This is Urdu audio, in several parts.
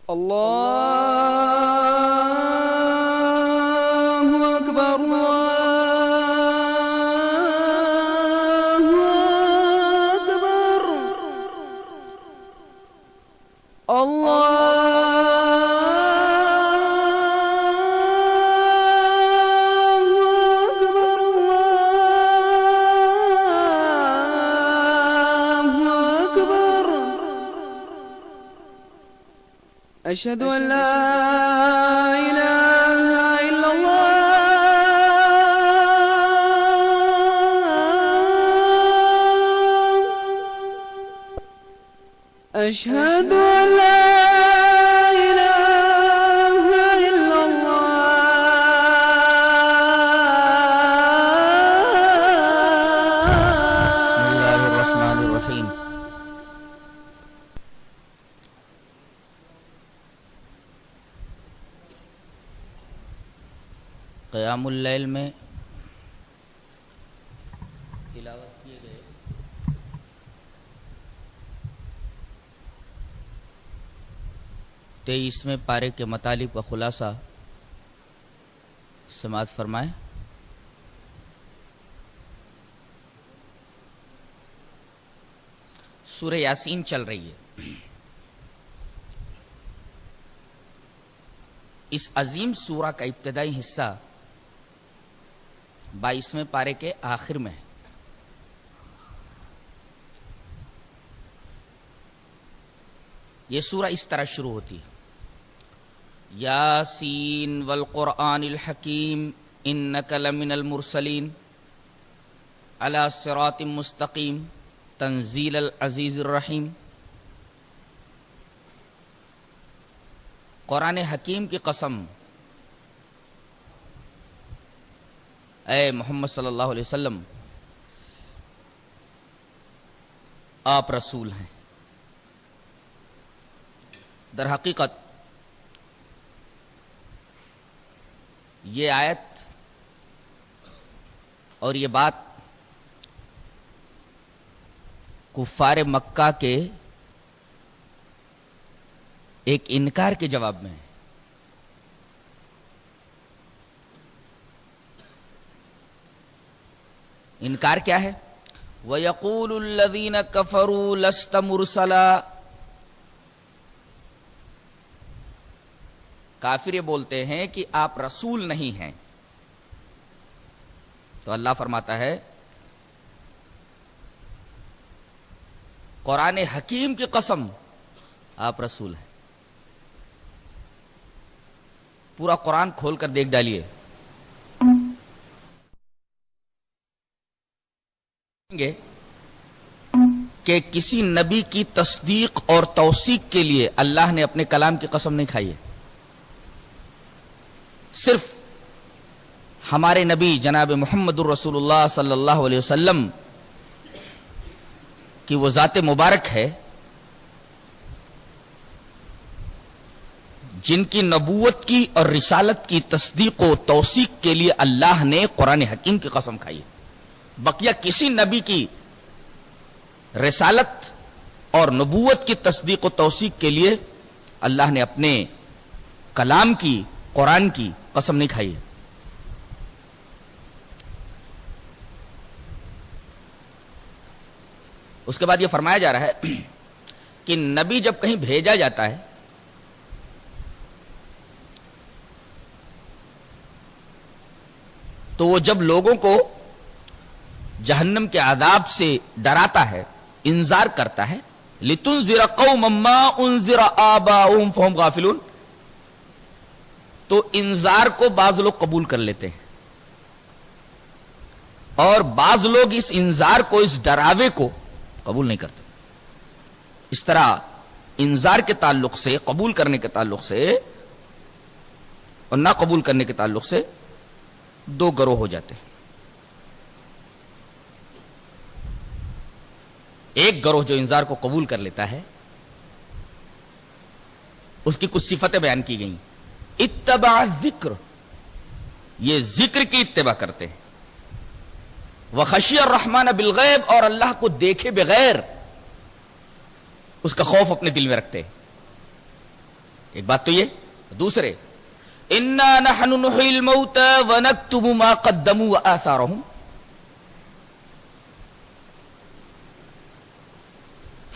الله أكبر الله أكبر أشهد أن لا إله إلا الله أشهد أن لا إله إلا بسم الله الرحمن الرحيم. قیام اللیل میں تلاوت کیے گئے 23ویں پارے کے مطالب کا خلاصہ سماعت فرمائیں۔ سورہ یاسین چل رہی ہے۔ اس عظیم سورہ کا ابتدائی حصہ 22ویں پارے کے آخر میں ہے۔ یہ سورہ اس طرح شروع ہوتی ہے: یاسین والقرآن الحکیم انک لمن المرسلین علی صراط مستقیم تنزیل العزیز الرحیم۔ قرآن حکیم کی قسم، اے محمد صلی اللہ علیہ وسلم آپ رسول ہیں۔ در حقیقت یہ آیت اور یہ بات کفار مکہ کے ایک انکار کے جواب میں ہے۔ انکار کیا ہے؟ وَيَقُولُ الَّذِينَ كَفَرُوا لَسْتَ مُرْسَلًا۔ کافر یہ بولتے ہیں کہ آپ رسول نہیں ہیں۔ تو اللہ فرماتا ہے قرآن حکیم کی قسم آپ رسول ہیں۔ پورا قرآن کھول کر دیکھ ڈالیے کہ کسی نبی کی تصدیق اور توثیق کے لیے اللہ نے اپنے کلام کی قسم نہیں کھائی ہے۔ صرف ہمارے نبی جناب محمد الرسول اللہ صلی اللہ علیہ وسلم کی وہ ذات مبارک ہے جن کی نبوت کی اور رسالت کی تصدیق و توثیق کے لیے اللہ نے قرآن حکیم کی قسم کھائی ہے۔ بقیہ کسی نبی کی رسالت اور نبوت کی تصدیق و توثیق کے لیے اللہ نے اپنے کلام کی، قرآن کی قسم نہیں کھائی ہے۔ اس کے بعد یہ فرمایا جا رہا ہے کہ نبی جب کہیں بھیجا جاتا ہے تو وہ جب لوگوں کو جہنم کے عذاب سے ڈراتا ہے، انذار کرتا ہے، لِتُنذِرَ قَوْمًا مَّا أُنذِرَ آبَاؤُهُمْ فَهُمْ غَافِلُونَ، تو انذار کو بعض لوگ قبول کر لیتے ہیں اور بعض لوگ اس انذار کو، اس ڈراوے کو قبول نہیں کرتے۔ اس طرح انذار کے تعلق سے، قبول کرنے کے تعلق سے اور نہ قبول کرنے کے تعلق سے دو گروہ ہو جاتے ہیں۔ ایک گروہ جو انذار کو قبول کر لیتا ہے، اس کی کچھ صفتیں بیان کی گئیں۔ اتبع ذکر، یہ ذکر کی اتباع کرتے ہیں۔ وخشی الرحمن بالغیب، اور اللہ کو دیکھے بغیر اس کا خوف اپنے دل میں رکھتے ہیں۔ ایک بات تو یہ. دوسرے انا نحن نحیی الموتى ونکتب ما قدموا وآثارهم،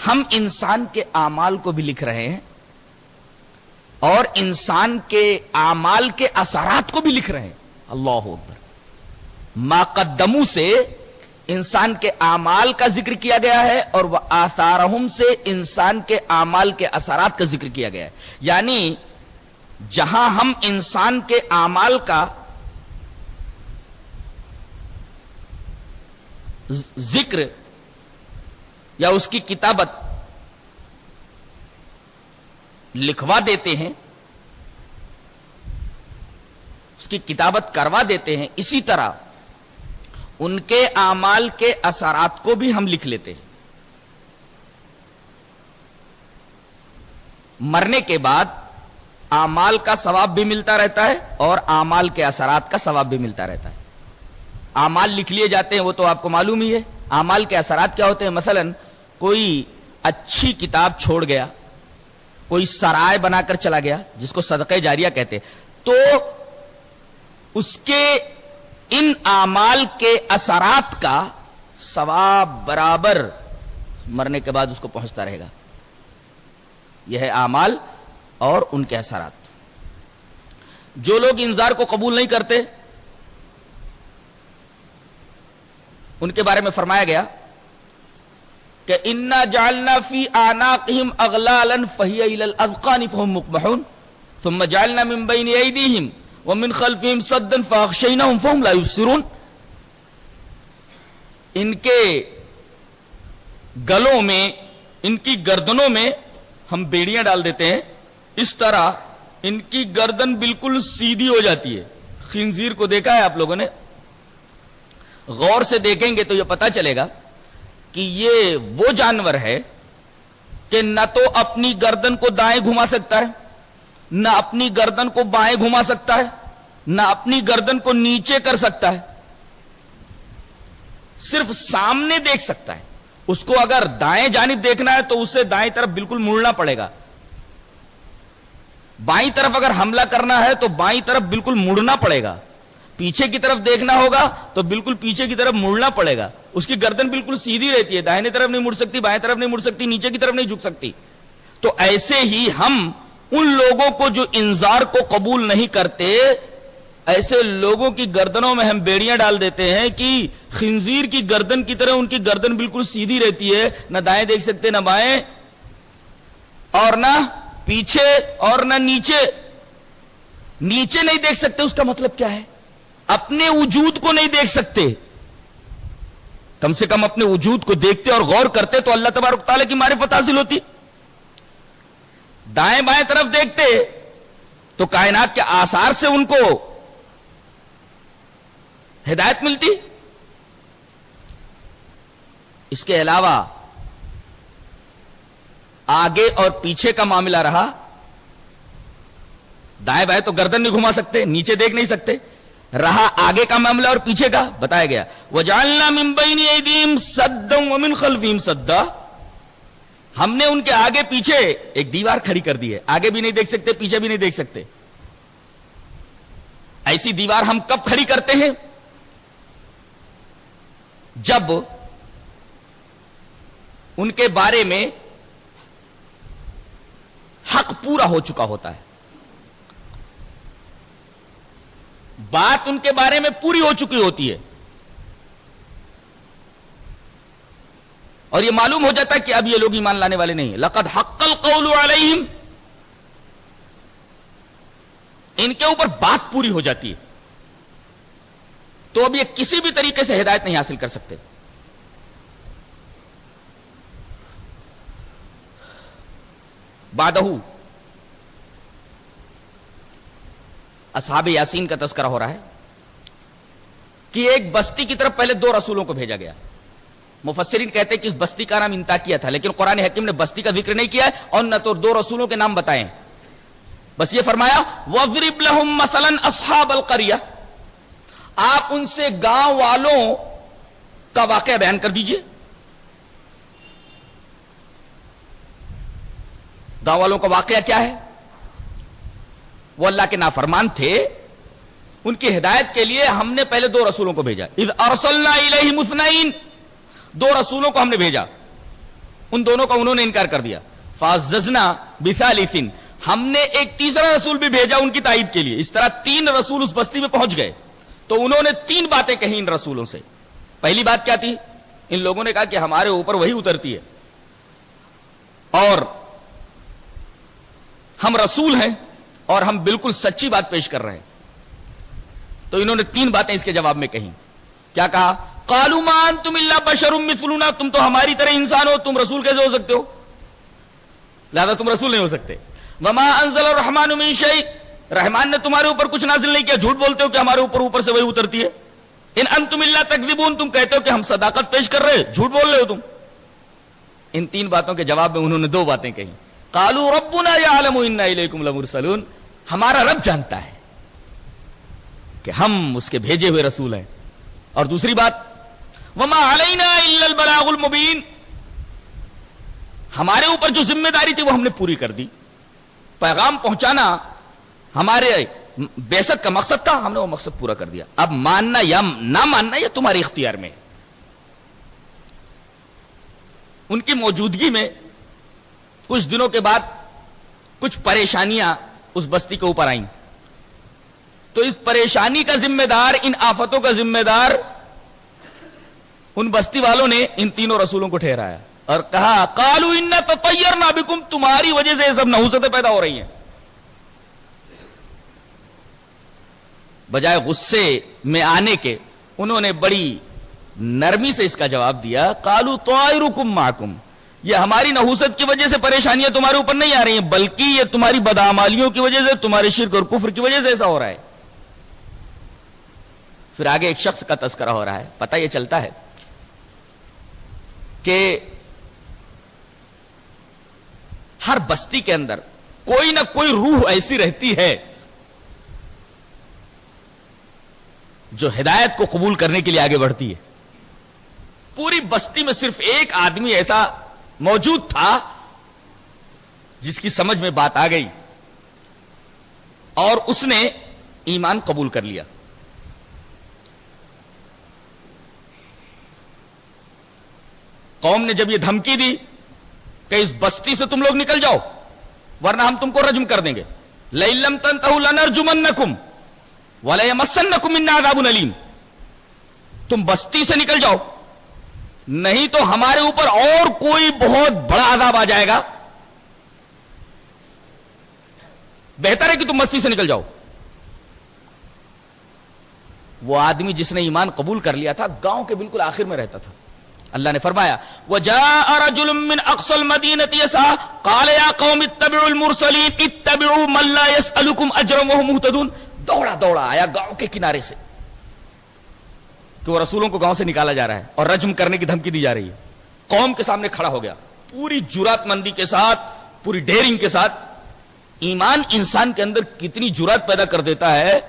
ہم انسان کے اعمال کو بھی لکھ رہے ہیں اور انسان کے اعمال کے اثرات کو بھی لکھ رہے ہیں. اللہ اکبر. ما قدموا سے انسان کے اعمال کا ذکر کیا گیا ہے اور وہ آثارہم سے انسان کے اعمال کے اثرات کا ذکر کیا گیا ہے. یعنی جہاں ہم انسان کے اعمال کا ذکر یا اس کی کتابت لکھوا دیتے ہیں، اس کی کتابت کروا دیتے ہیں، اسی طرح ان کے اعمال کے اثرات کو بھی ہم لکھ لیتے ہیں. مرنے کے بعد اعمال کا ثواب بھی ملتا رہتا ہے اور اعمال کے اثرات کا ثواب بھی ملتا رہتا ہے. اعمال لکھ لیے جاتے ہیں وہ تو آپ کو معلوم ہی ہے. اعمال کے اثرات کیا ہوتے ہیں؟ مثلا کوئی اچھی کتاب چھوڑ گیا، کوئی سرائے بنا کر چلا گیا جس کو صدقہ جاریہ کہتے، تو اس کے ان اعمال کے اثرات کا ثواب برابر مرنے کے بعد اس کو پہنچتا رہے گا. یہ ہے اعمال اور ان کے اثرات. جو لوگ انذار کو قبول نہیں کرتے ان کے بارے میں فرمایا گیا کہ انا جعلنا فی اعناقہم اغلالا فہی الی الاذقان فہم مقمحون ثم جعلنا من بین ایدیہم ومن خلفہم صدا فاغشیناہم فہم لا یبصرون. ان کے گلوں میں، ان کی گردنوں میں ہم بیڑیاں ڈال دیتے ہیں، اس طرح ان کی گردن بالکل سیدھی ہو جاتی ہے. خنزیر کو دیکھا ہے آپ لوگوں نے؟ غور سے دیکھیں گے تو یہ پتا چلے گا کہ یہ وہ جانور ہے کہ نہ تو اپنی گردن کو دائیں گھما سکتا ہے، نہ اپنی گردن کو بائیں گھما سکتا ہے، نہ اپنی گردن کو نیچے کر سکتا ہے، صرف سامنے دیکھ سکتا ہے. اس کو اگر دائیں جانب دیکھنا ہے تو اسے دائیں طرف بالکل مڑنا پڑے گا، بائیں طرف اگر حملہ کرنا ہے تو بائیں طرف بالکل مڑنا پڑے گا، پیچھے کی طرف دیکھنا ہوگا تو بالکل پیچھے کی طرف مڑنا پڑے گا. اس کی گردن بالکل سیدھی رہتی ہے، دائیں طرف نہیں مڑ سکتی، بائیں طرف نہیں مڑ سکتی، نیچے کی طرف نہیں جھک سکتی. تو ایسے ہی ہم ان لوگوں کو جو انذار کو قبول نہیں کرتے، ایسے لوگوں کی گردنوں میں ہم بیڑیاں ڈال دیتے ہیں کہ خنزیر کی گردن کی طرح ان کی گردن بالکل سیدھی رہتی ہے، نہ دائیں دیکھ سکتے، نہ بائیں، اور نہ پیچھے اور نہ نیچے. نیچے نہیں دیکھ سکتے اس کا مطلب کیا ہے؟ اپنے وجود کو نہیں دیکھ سکتے. کم سے کم اپنے وجود کو دیکھتے اور غور کرتے تو اللہ تبارک تعالیٰ کی معرفت حاصل ہوتی. دائیں بائیں طرف دیکھتے تو کائنات کے آثار سے ان کو ہدایت ملتی. اس کے علاوہ آگے اور پیچھے کا معاملہ رہا. دائیں بائیں تو گردن نہیں گھما سکتے، نیچے دیکھ نہیں سکتے. رہا آگے کا معاملہ اور پیچھے کا، بتایا گیا وَجَعَلْنَا مِن بَيْنِ أَيْدِيهِمْ سَدًّا وَمِنْ خَلْفِهِمْ سَدًّا. ہم نے ان کے آگے پیچھے ایک دیوار کھڑی کر دی ہے، آگے بھی نہیں دیکھ سکتے، پیچھے بھی نہیں دیکھ سکتے. ایسی دیوار ہم کب کھڑی کرتے ہیں؟ جب ان کے بارے میں حق پورا ہو چکا ہوتا ہے، بات ان کے بارے میں پوری ہو چکی ہوتی ہے، اور یہ معلوم ہو جاتا ہے کہ اب یہ لوگ ایمان لانے والے نہیں ہیں. لقد حق القول علیہم، ان کے اوپر بات پوری ہو جاتی ہے، تو اب یہ کسی بھی طریقے سے ہدایت نہیں حاصل کر سکتے. بعدہ اصحاب یاسین کا تذکرہ ہو رہا ہے کہ ایک بستی کی طرف پہلے 2 رسولوں کو بھیجا گیا. مفسرین کہتے ہیں کہ اس بستی کا نام انطاکیہ تھا، لیکن قرآن حکیم نے بستی کا ذکر نہیں کیا ہے اور نہ تو 2 رسولوں کے نام بتائے. بس یہ فرمایا وَاضْرِبْ لَهُمْ مَثَلًا أَصْحَابَ الْقَرْيَةِ، آپ ان سے گاؤں والوں کا واقعہ بیان کر دیجئے. گاؤں والوں کا واقعہ کیا ہے؟ وہ اللہ کے نافرمان تھے، ان کی ہدایت کے لیے ہم نے پہلے 2 رسولوں کو بھیجا. اذ ارسلنا الیہم اثنین، 2 رسولوں کو ہم نے بھیجا، ان دونوں کا انہوں نے انکار کر دیا. فعززنا بثالث، ہم نے ایک تیسرا رسول بھی بھیجا ان کی تائید کے لیے. اس طرح 3 رسول اس بستی میں پہنچ گئے تو انہوں نے 3 باتیں کہیں ان رسولوں سے. پہلی بات کیا تھی؟ ان لوگوں نے کہا کہ ہمارے اوپر وہی اترتی ہے اور ہم رسول ہیں اور ہم بالکل سچی بات پیش کر رہے ہیں. تو انہوں نے 3 باتیں اس کے جواب میں کہیں. کیا کہا؟ قالوا ما انتم الا بشر مثلنا، تم تو ہماری طرح انسان ہو، تم رسول کیسے ہو سکتے ہو؟ لہذا تم رسول نہیں ہو سکتے. وما انزل الرحمن من شيء، رحمان نے تمہارے اوپر کچھ نازل نہیں کیا، جھوٹ بولتے ہو کہ ہمارے اوپر سے وہی اترتی ہے. ان انتم الا تکذبون، تم کہتے ہو کہ ہم صداقت پیش کر رہے، جھوٹ بول رہے ہو تم. ان 3 باتوں کے جواب میں انہوں نے 2 باتیں کہیں. قالوا ربنا يعلم انا الیکم لمرسلون، ہمارا رب جانتا ہے کہ ہم اس کے بھیجے ہوئے رسول ہیں. اور دوسری بات وما علینا الا البلاغ المبین، ہمارے اوپر جو ذمہ داری تھی وہ ہم نے پوری کر دی. پیغام پہنچانا ہمارے بعثت کا مقصد تھا، ہم نے وہ مقصد پورا کر دیا. اب ماننا یا نہ ماننا یہ تمہارے اختیار میں. ان کی موجودگی میں کچھ دنوں کے بعد کچھ پریشانیاں اس بستی کے اوپر آئیں. تو اس پریشانی کا ذمہ دار، ان آفتوں کا ذمہ دار ان بستی والوں نے ان 3 رسولوں کو ٹھہرایا اور کہا قالوا انا تطیرنا بکم، تمہاری وجہ سے یہ سب نحوستیں پیدا ہو رہی ہیں. بجائے غصے میں آنے کے انہوں نے بڑی نرمی سے اس کا جواب دیا قالوا طائرکم معکم، یہ ہماری نحوست کی وجہ سے پریشانیاں تمہارے اوپر نہیں آ رہی ہیں، بلکہ یہ تمہاری بدعمالیوں کی وجہ سے، تمہارے شرک اور کفر کی وجہ سے ایسا ہو رہا ہے. پھر آگے ایک شخص کا تذکرہ ہو رہا ہے. پتہ یہ چلتا ہے کہ ہر بستی کے اندر کوئی نہ کوئی روح ایسی رہتی ہے جو ہدایت کو قبول کرنے کے لیے آگے بڑھتی ہے. پوری بستی میں صرف ایک آدمی ایسا موجود تھا جس کی سمجھ میں بات آ گئی اور اس نے ایمان قبول کر لیا. قوم نے جب یہ دھمکی دی کہ اس بستی سے تم لوگ نکل جاؤ ورنہ ہم تم کو رجم کر دیں گے، لئن لم تنتهوا لنرجمنکم ولیمسنکم منا عذاب الیم، تم بستی سے نکل جاؤ نہیں تو ہمارے اوپر اور کوئی بہت بڑا عذاب آ جائے گا، بہتر ہے کہ تم بستی سے نکل جاؤ. وہ آدمی جس نے ایمان قبول کر لیا تھا گاؤں کے بالکل آخر میں رہتا تھا. اللہ نے فرمایا وَجَاءَ رَجُلٌ مِّنْ أَقْصَى الْمَدِينَةِ يَسْعَىٰ قَالَ يَا قَوْمِ اتَّبِعُوا الْمُرْسَلِينَ اتَّبِعُوا مَن لَّا يَسْأَلُكُمْ أَجْرًا وَهُمْ مُهْتَدُونَ. دوڑا آیا گاؤں کے کنارے سے کہ وہ رسولوں کو گاؤں سے نکالا جا رہا ہے اور رجم کرنے کی دھمکی دی جا رہی ہے. قوم کے سامنے کھڑا ہو گیا پوری جرات مندی کے ساتھ، پوری ڈیرنگ کے ساتھ. ایمان انسان کے اندر کتنی جرات پیدا کر دیتا ہے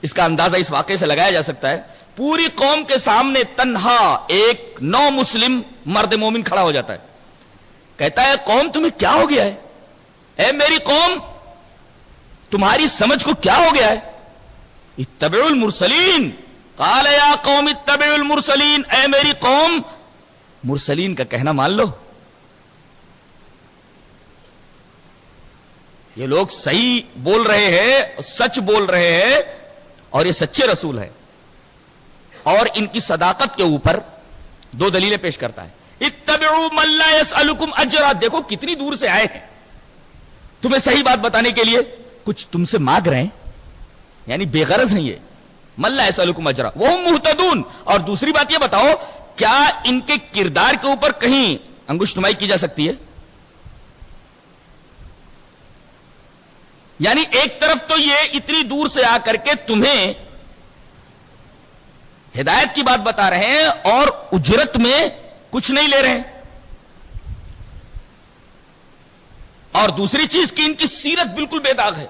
اس کا اندازہ اس واقعے سے لگایا جا سکتا ہے. پوری قوم کے سامنے تنہا ایک نو مسلم مرد مومن کھڑا ہو جاتا ہے، کہتا ہے قوم تمہیں کیا ہو گیا ہے؟ اے میری قوم تمہاری سمجھ کو کیا ہو گیا ہے؟ اتبعوا المرسلین، قال یا قوم اتبعوا المرسلین، اے میری قوم مرسلین کا کہنا مان لو. یہ لوگ صحیح بول رہے ہیں، سچ بول رہے ہیں اور یہ سچے رسول ہیں. اور ان کی صداقت کے اوپر 2 دلیلیں پیش کرتا ہے. اتبعوا من لا يسألكم اجرا، دیکھو کتنی دور سے آئے ہیں تمہیں صحیح بات بتانے کے لیے، کچھ تم سے مانگ رہے ہیں یعنی بے غرض ہیں یہ. من لا يسألكم اجرا وهم مهتدون. اور دوسری بات یہ بتاؤ کیا ان کے کردار کے اوپر کہیں انگشت نمائی کی جا سکتی ہے؟ یعنی ایک طرف تو یہ اتنی دور سے آ کر کے تمہیں ہدایت کی بات بتا رہے ہیں اور اجرت میں کچھ نہیں لے رہے ہیں، اور دوسری چیز کہ ان کی سیرت بالکل بے داغ ہے.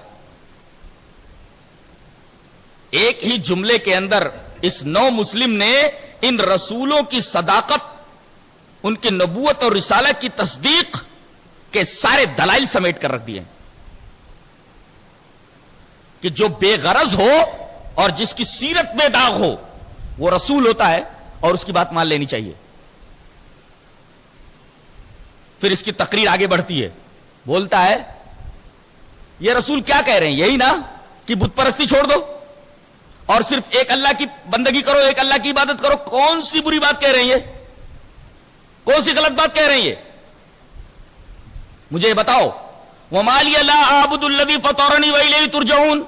ایک ہی جملے کے اندر اس نو مسلم نے ان رسولوں کی صداقت، ان کی نبوت اور رسالت کی تصدیق کے سارے دلائل سمیٹ کر رکھ دیے. کہ جو بے غرض ہو اور جس کی سیرت بے داغ ہو وہ رسول ہوتا ہے اور اس کی بات مان لینی چاہیے. پھر اس کی تقریر آگے بڑھتی ہے, بولتا ہے یہ رسول کیا کہہ رہے ہیں, یہی نا کہ بت پرستی چھوڑ دو اور صرف ایک اللہ کی بندگی کرو, ایک اللہ کی عبادت کرو. کون سی بری بات کہہ رہے ہیں یہ, کون سی غلط بات کہہ رہے ہیں یہ, مجھے بتاؤ. وَمَا لِيَ لَا أَعْبُدُ الَّذِي فَطَرَنِي وَإِلَيْهِ تُرْجَعُونَ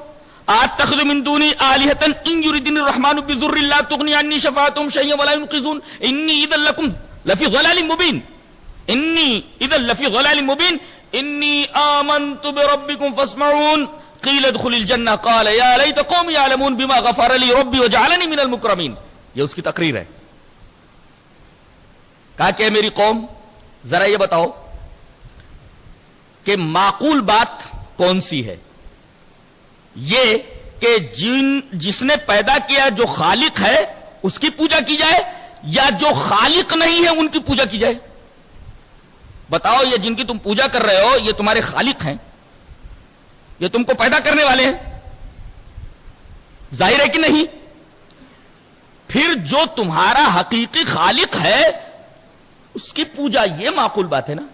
أَتَّخِذُ مِن دُونِهِ آلِهَةً إِن يُرِدْنِي الرَّحْمَنُ بِضُرٍّ لَّا تُغْنِ عَنِّي شَفَاعَتُهُمْ شَيْئًا وَلَا يُنقِذُونَ إِنِّي إِذًا لَّفِي ضَلَالٍ مُّبِينٍ إِنِّي إِذًا لَّفِي ضَلَالٍ مُّبِينٍ إِنِّي آمَنتُ بِرَبِّكُمْ فَاسْمَعُونِ قِيلَ ادْخُلِ الْجَنَّةَ قَالَ يَا لَيْتَ قَوْمِي يَعْلَمُونَ بِمَا غَفَرَ لِي رَبِّي وَجَعَلَنِي مِنَ الْمُكْرَمِينَ. یہ اس کی تقریر ہے. کہا کہ میری قوم ذرا یہ بتاؤ کہ معقول بات کون سی ہے, یہ کہ جس نے پیدا کیا جو خالق ہے اس کی پوجا کی جائے یا جو خالق نہیں ہے ان کی پوجا کی جائے. بتاؤ یہ جن کی تم پوجا کر رہے ہو یہ تمہارے خالق ہیں, یہ تم کو پیدا کرنے والے ہیں, ظاہر ہے کہ نہیں. پھر جو تمہارا حقیقی خالق ہے اس کی پوجا, یہ معقول بات ہے نا.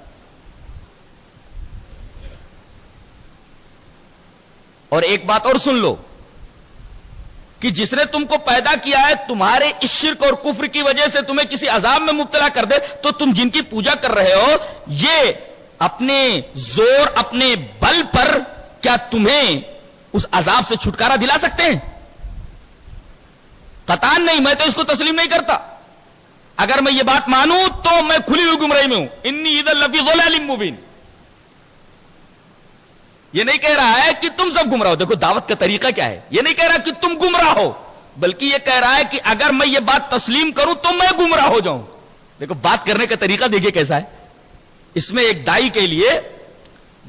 اور ایک بات اور سن لو کہ جس نے تم کو پیدا کیا ہے تمہارے اس شرک اور کفر کی وجہ سے تمہیں کسی عذاب میں مبتلا کر دے تو تم جن کی پوجا کر رہے ہو یہ اپنے زور اپنے بل پر کیا تمہیں اس عذاب سے چھٹکارا دلا سکتے ہیں؟ قطعاً نہیں. میں تو اس کو تسلیم نہیں کرتا. اگر میں یہ بات مانوں تو میں کھلی ہوئی گمراہی میں ہوں. انی اذا لفی ضلال مبین. یہ نہیں کہہ رہا ہے کہ تم سب گمراہ ہو. دیکھو دعوت کا طریقہ کیا ہے. یہ نہیں کہہ رہا کہ تم گمراہ ہو, بلکہ یہ کہہ رہا ہے کہ اگر میں یہ بات تسلیم کروں تو میں گمراہ ہو جاؤں. دیکھو بات کرنے کا طریقہ دیکھیے کیسا ہے. اس میں ایک دائی کے لیے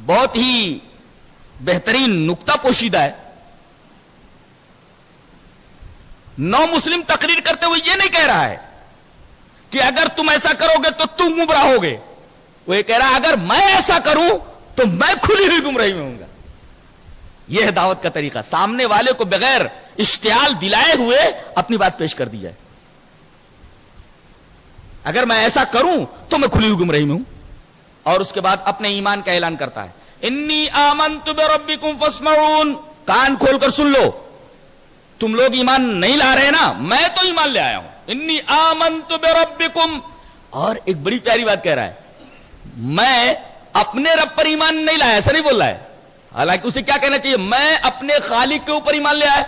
بہت ہی بہترین نکتہ پوشیدہ ہے. نو مسلم تقریر کرتے ہوئے یہ نہیں کہہ رہا ہے کہ اگر تم ایسا کرو گے تو تم گمراہ ہوگے. وہ یہ کہہ رہا ہے اگر میں ایسا کروں تو میں کھلی ہوئی گمراہی میں ہوں گا. یہ ہے دعوت کا طریقہ. سامنے والے کو بغیر اشتعال دلائے ہوئے اپنی بات پیش کر دی جائے. اگر میں ایسا کروں تو میں کھلی ہوئی گمراہی میں ہوں. اور اس کے بعد اپنے ایمان کا اعلان کرتا ہے. انی آمنت بربکم فاسمعون. کان کھول کر سن لو, تم لوگ ایمان نہیں لا رہے نا, میں تو ایمان لے آیا ہوں. انی آمنت بربکم. اور ایک بڑی پیاری بات کہہ رہا ہے, میں اپنے رب پر ایمان نہیں لایا, ایسا نہیں بول رہا ہے. حالانکہ اسے کیا کہنا چاہیے, میں اپنے خالق کے اوپر ایمان لے آیا.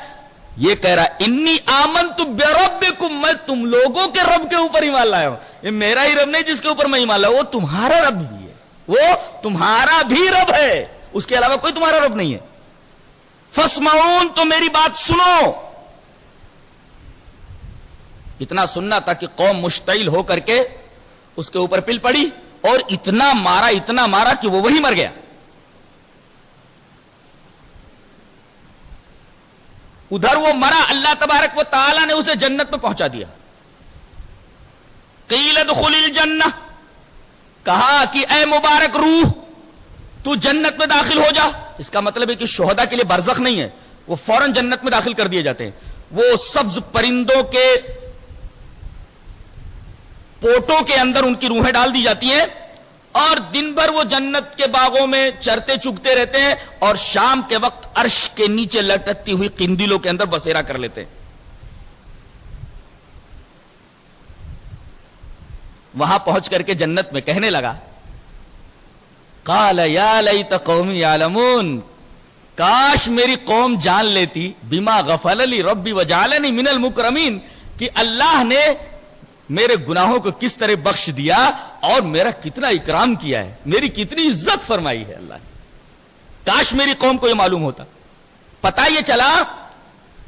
یہ کہہ رہا ہے انی آمنت بربکم, میں تم لوگوں کے رب کے اوپر ایمان لایا ہوں. یہ میرا ہی رب نہیں جس کے اوپر میں ایمان لایا, وہ تمہارا رب بھی ہے, وہ تمہارا بھی رب ہے, اس کے علاوہ کوئی تمہارا رب نہیں ہے. فاسمعون, تو میری بات سنو. اتنا سننا تھا کہ قوم مشتعل ہو کر کے اس کے اوپر پل پڑی اور اتنا مارا کہ وہ وہی مر گیا. ادھر وہ مرا, اللہ تبارک و تعالی نے اسے جنت میں پہنچا دیا. قیل ادخل الجنہ, کہا کہ اے مبارک روح تو جنت میں داخل ہو جا. اس کا مطلب ہے کہ شہداء کے لیے برزخ نہیں ہے, وہ فوراً جنت میں داخل کر دیے جاتے ہیں. وہ سبز پرندوں کے پوٹوں کے اندر ان کی روحیں ڈال دی جاتی ہیں اور دن بھر وہ جنت کے باغوں میں چرتے چگتے رہتے ہیں اور شام کے وقت عرش کے نیچے لٹکتی ہوئی قندیلوں کے اندر بسیرا کر لیتے ہیں. وہاں پہنچ کر کے جنت میں کہنے لگا, قال یا لیت قومی یعلمون, کاش میری قوم جان لیتی, بما غفر لی ربی وجعلنی من المکرمین, کہ اللہ نے میرے گناہوں کو کس طرح بخش دیا اور میرا کتنا اکرام کیا ہے, میری کتنی عزت فرمائی ہے اللہ نے. کاش میری قوم کو یہ معلوم ہوتا. پتہ یہ چلا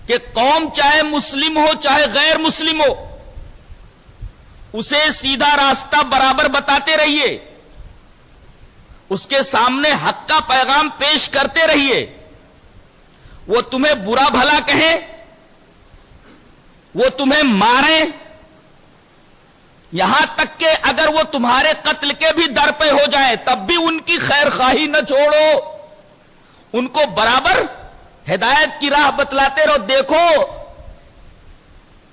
کہ قوم چاہے مسلم ہو چاہے غیر مسلم ہو, اسے سیدھا راستہ برابر بتاتے رہیے, اس کے سامنے حق کا پیغام پیش کرتے رہیے. وہ تمہیں برا بھلا کہیں, وہ تمہیں ماریں, یہاں تک کہ اگر وہ تمہارے قتل کے بھی در پہ ہو جائیں تب بھی ان کی خیر خواہی نہ چھوڑو, ان کو برابر ہدایت کی راہ بتلاتے رہو. دیکھو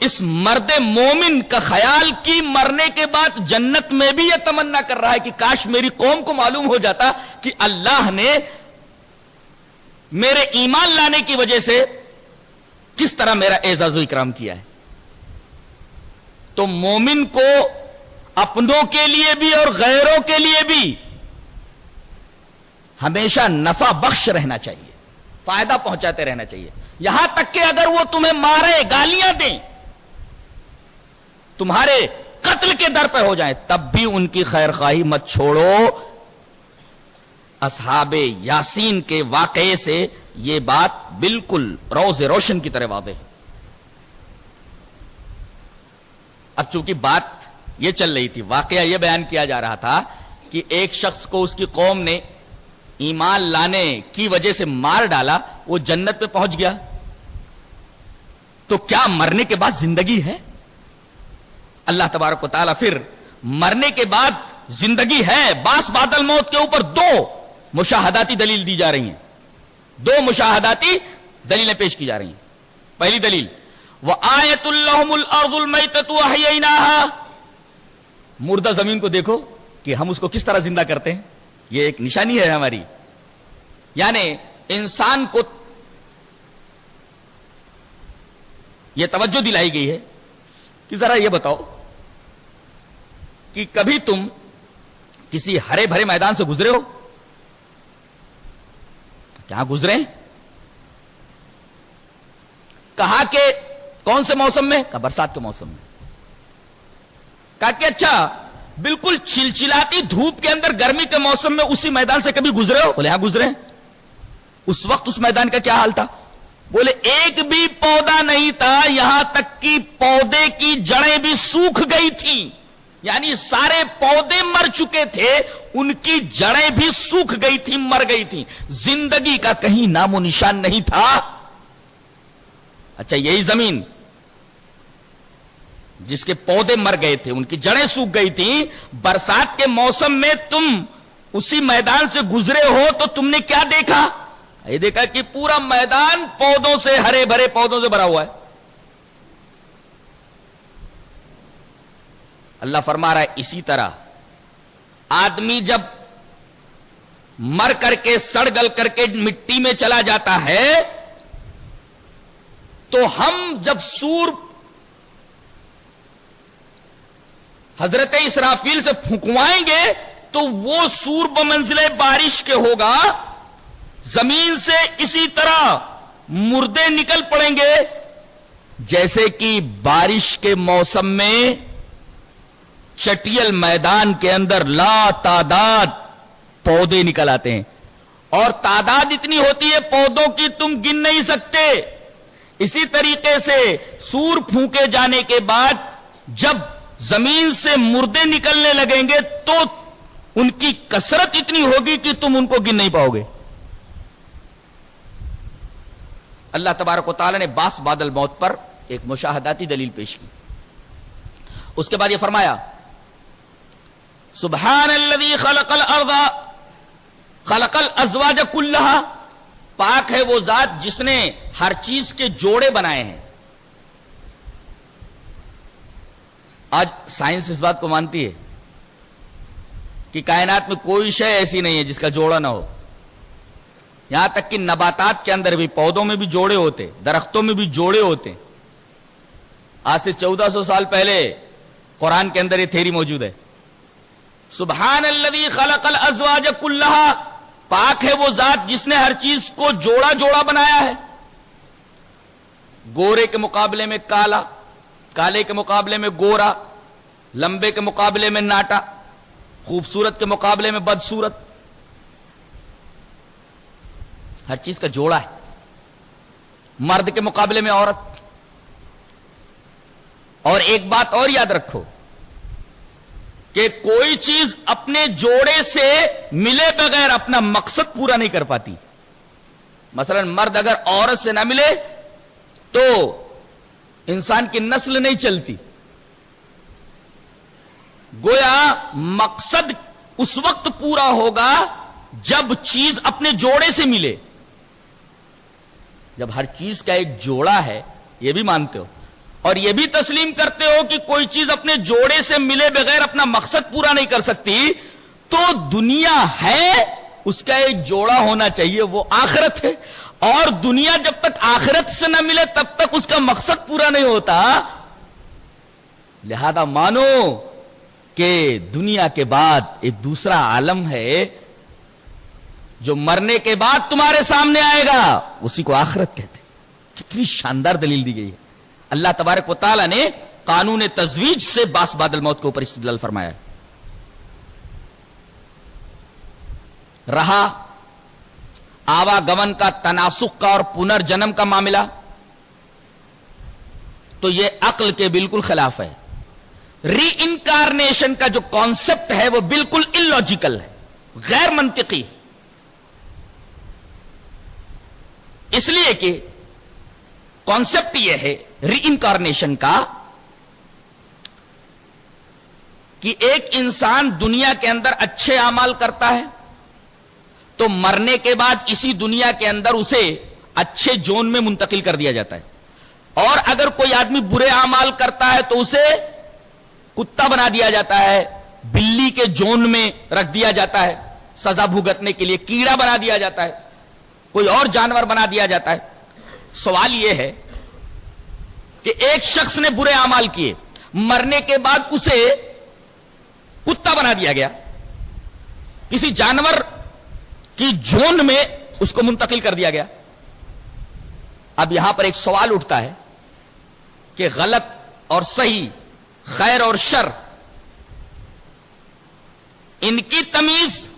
اس مرد مومن کا خیال کی مرنے کے بعد جنت میں بھی یہ تمنا کر رہا ہے کہ کاش میری قوم کو معلوم ہو جاتا کہ اللہ نے میرے ایمان لانے کی وجہ سے کس طرح میرا اعزاز و اکرام کیا ہے. تو مومن کو اپنوں کے لیے بھی اور غیروں کے لیے بھی ہمیشہ نفع بخش رہنا چاہیے, فائدہ پہنچاتے رہنا چاہیے. یہاں تک کہ اگر وہ تمہیں مارے, گالیاں دیں, تمہارے قتل کے در پہ ہو جائیں, تب بھی ان کی خیر خواہی مت چھوڑو. اصحاب یاسین کے واقعے سے یہ بات بالکل روز روشن کی طرح واضح ہے. اب چونکہ بات یہ چل رہی تھی, واقعہ یہ بیان کیا جا رہا تھا کہ ایک شخص کو اس کی قوم نے ایمان لانے کی وجہ سے مار ڈالا, وہ جنت پہ پہنچ گیا. تو کیا مرنے کے بعد زندگی ہے؟ اللہ تبارک و تعالیٰ پھر مرنے کے بعد زندگی ہے. باس بعد الموت کے اوپر دو مشاہداتی دلیل دی جا رہی ہیں, دو مشاہداتی دلیلیں پیش کی جا رہی ہیں. پہلی دلیل وَآیَةٌ لَهُمُ الْأَرْضُ الْمَيْتَةُ وَأَحْيَيْنَاهَا, مردہ زمین کو دیکھو کہ ہم اس کو کس طرح زندہ کرتے ہیں. یہ ایک نشانی ہے ہماری, یعنی انسان کو یہ توجہ دلائی گئی ہے کہ ذرا یہ بتاؤ کہ کبھی تم کسی ہرے بھرے میدان سے گزرے ہو؟ کہاں گزرے؟ کہا کہ کون سے موسم میں؟ کہا برسات کے موسم میں. کہا کہ اچھا بالکل چلچلاتی دھوپ کے اندر گرمی کے موسم میں اسی میدان سے کبھی گزرے ہو؟ بولے ہاں گزرے. اس وقت اس میدان کا کیا حال تھا؟ بولے ایک بھی پودا نہیں تھا, یہاں تک کہ پودے کی جڑیں بھی سوکھ گئی تھیں. یعنی سارے پودے مر چکے تھے, ان کی جڑیں بھی سوکھ گئی تھیں, مر گئی تھیں, زندگی کا کہیں نام و نشان نہیں تھا. اچھا یہی زمین جس کے پودے مر گئے تھے, ان کی جڑیں سوکھ گئی تھیں, برسات کے موسم میں تم اسی میدان سے گزرے ہو تو تم نے کیا دیکھا؟ یہ دیکھا کہ پورا میدان پودوں سے, ہرے بھرے پودوں سے بھرا ہوا ہے. اللہ فرما رہا ہے اسی طرح آدمی جب مر کر کے, سڑ گل کر کے مٹی میں چلا جاتا ہے, تو ہم جب سور حضرت اسرافیل سے پھنکوائیں گے تو وہ سور بمنزلے بارش کے ہوگا, زمین سے اسی طرح مردے نکل پڑیں گے جیسے کہ بارش کے موسم میں چٹیل میدان کے اندر لا تعداد پودے نکل آتے ہیں, اور تعداد اتنی ہوتی ہے پودوں کی تم گن نہیں سکتے. اسی طریقے سے سور پھونکے جانے کے بعد جب زمین سے مردے نکلنے لگیں گے تو ان کی کثرت اتنی ہوگی کہ تم ان کو گن نہیں پاؤ گے. اللہ تبارک و تعالی نے باس بعد الموت پر ایک مشاہداتی دلیل پیش کی. اس کے بعد یہ فرمایا سبحان الذی خلق الارض خلق الازواج کلھا, پاک ہے وہ ذات جس نے ہر چیز کے جوڑے بنائے ہیں. آج سائنس اس بات کو مانتی ہے کہ کائنات میں کوئی شے ایسی نہیں ہے جس کا جوڑا نہ ہو. یہاں تک کہ نباتات کے اندر بھی, پودوں میں بھی جوڑے ہوتے, درختوں میں بھی جوڑے ہوتے. آج سے 1400 سال پہلے قرآن کے اندر یہ تھیری موجود ہے. سبحان الذی خلق الازواج کلھا, پاک ہے وہ ذات جس نے ہر چیز کو جوڑا جوڑا بنایا ہے. گورے کے مقابلے میں کالا, کالے کے مقابلے میں گورا, لمبے کے مقابلے میں ناٹا, خوبصورت کے مقابلے میں بدصورت. ہر چیز کا جوڑا ہے. مرد کے مقابلے میں عورت. اور ایک بات اور یاد رکھو کہ کوئی چیز اپنے جوڑے سے ملے بغیر اپنا مقصد پورا نہیں کر پاتی. مثلا مرد اگر عورت سے نہ ملے تو انسان کی نسل نہیں چلتی. گویا مقصد اس وقت پورا ہوگا جب چیز اپنے جوڑے سے ملے. جب ہر چیز کا ایک جوڑا ہے یہ بھی مانتے ہو اور یہ بھی تسلیم کرتے ہو کہ کوئی چیز اپنے جوڑے سے ملے بغیر اپنا مقصد پورا نہیں کر سکتی، تو دنیا ہے اس کا ایک جوڑا ہونا چاہیے، وہ آخرت ہے، اور دنیا جب تک آخرت سے نہ ملے تب تک اس کا مقصد پورا نہیں ہوتا۔ لہذا مانو کہ دنیا کے بعد ایک دوسرا عالم ہے جو مرنے کے بعد تمہارے سامنے آئے گا، اسی کو آخرت کہتے ہیں۔ کتنی شاندار دلیل دی گئی ہے۔ اللہ تبارک و تعالیٰ نے قانون تزویج سے باس بعد الموت کے اوپر استدلال فرمایا ہے۔ رہا آواگمن کا، تناسخ کا اور پنرجنم کا معاملہ، تو یہ عقل کے بالکل خلاف ہے۔ ری انکارنیشن کا جو کانسیپٹ ہے وہ بالکل اللاجیکل ہے، غیر منطقی، اس لیے کہ کانسیپٹ یہ ہے ری انکارنیشن کا کہ ایک انسان دنیا کے اندر اچھے اعمال کرتا ہے تو مرنے کے بعد اسی دنیا کے اندر اسے اچھے زون میں منتقل کر دیا جاتا ہے، اور اگر کوئی آدمی برے اعمال کرتا ہے تو اسے کتا بنا دیا جاتا ہے، بلی کے زون میں رکھ دیا جاتا ہے سزا بھگتنے کے لیے، کیڑا بنا دیا جاتا ہے، کوئی اور جانور بنا دیا جاتا ہے۔ سوال یہ ہے کہ ایک شخص نے برے اعمال کیے، مرنے کے بعد اسے کتا بنا دیا گیا، کسی جانور کی زون میں اس کو منتقل کر دیا گیا۔ اب یہاں پر ایک سوال اٹھتا ہے کہ غلط اور صحیح، خیر اور شر، ان کی تمیز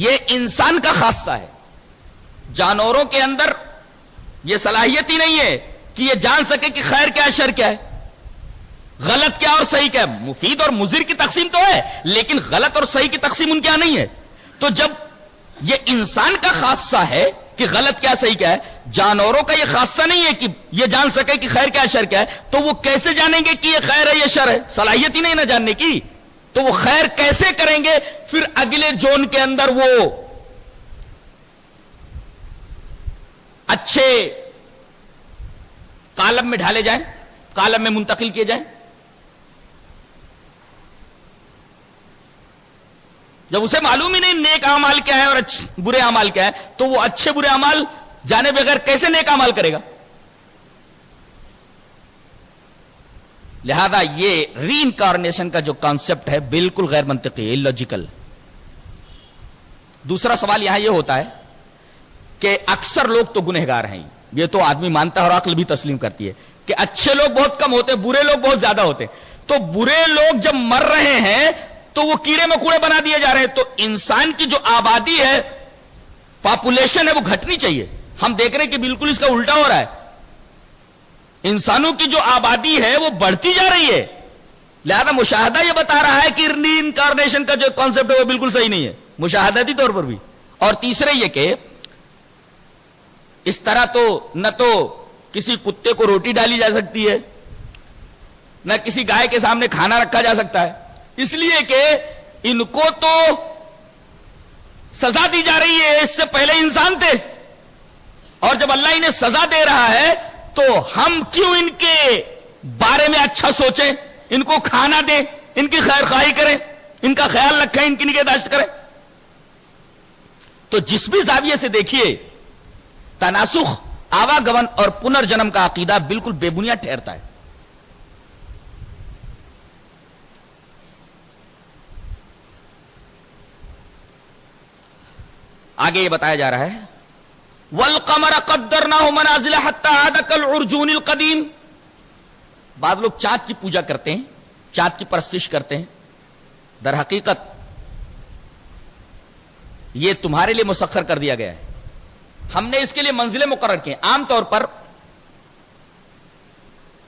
یہ انسان کا خاصہ ہے۔ جانوروں کے اندر یہ صلاحیت ہی نہیں ہے کہ یہ جان سکے کہ خیر کیا ہے، شر کیا ہے، غلط کیا اور صحیح کیا ہے۔ مفید اور مضر کی تقسیم تو ہے، لیکن غلط اور صحیح کی تقسیم ان کے یہاں نہیں ہے۔ تو جب یہ انسان کا خاصہ ہے کہ غلط کیا صحیح کیا ہے، جانوروں کا یہ خاصہ نہیں ہے کہ یہ جان سکے کہ خیر کیا شر کیا ہے، تو وہ کیسے جانیں گے کہ یہ خیر ہے یہ شر ہے؟ صلاحیت ہی نہیں نہ جاننے کی، تو وہ خیر کیسے کریں گے؟ پھر اگلے زون کے اندر وہ اچھے کالم میں ڈھالے جائیں، کالم میں منتقل کیے جائیں۔ جب اسے معلوم ہی نہیں نیک اعمال کیا ہے اور برے اعمال کیا ہے، تو وہ اچھے برے اعمال جانے بغیر کیسے نیک اعمال کرے گا؟ لہذا یہ ری انکارنیشن کا جو کانسیپٹ ہے بالکل غیر منطقی، اللاجیکل۔ دوسرا سوال یہاں یہ ہوتا ہے کہ اکثر لوگ تو گنہگار ہیں، یہ تو آدمی مانتا ہے اور عقل بھی تسلیم کرتی ہے کہ اچھے لوگ بہت کم ہوتے، برے لوگ بہت زیادہ ہوتے، تو برے لوگ جب مر رہے ہیں تو وہ کیڑے مکوڑے بنا دیے جا رہے ہیں، تو انسان کی جو آبادی ہے، پاپولیشن ہے، وہ گھٹنی چاہیے۔ ہم دیکھ رہے ہیں کہ بالکل اس کا الٹا ہو رہا ہے، انسانوں کی جو آبادی ہے وہ بڑھتی جا رہی ہے۔ لہذا مشاہدہ یہ بتا رہا ہے کہ ری انکارنیشن کا جو کانسیپٹ ہے وہ بالکل صحیح نہیں ہے، مشاہداتی طور پر بھی۔ اور تیسرے یہ کہ اس طرح تو نہ تو کسی کتے کو روٹی ڈالی جا سکتی ہے، نہ کسی گائے کے سامنے کھانا رکھا جا سکتا ہے، اس لیے کہ ان کو تو سزا دی جا رہی ہے، اس سے پہلے انسان تھے، اور جب اللہ انہیں سزا دے رہا ہے تو ہم کیوں ان کے بارے میں اچھا سوچیں، ان کو کھانا دیں، ان کی خیر خواہی کریں، ان کا خیال رکھیں، ان کی نگہداشت کریں۔ تو جس بھی زاویے سے دیکھیے، تناسخ، آواگمن اور پنرجنم کا عقیدہ بالکل بے بنیاد ٹھہرتا ہے۔ آگے یہ بتایا جا رہا ہے وَالْقَمَرَ قَدَّرْنَاهُ مَنَازِلَ حَتَّى عَادَ كَالْعُرْجُونِ الْقَدِيمِ۔ بعض لوگ چاند کی پوجا کرتے ہیں، چاند کی پرستش کرتے ہیں، در حقیقت یہ تمہارے لیے مسخر کر دیا گیا ہے، ہم نے اس کے لیے منزلیں مقرر کی ہیں۔ عام طور پر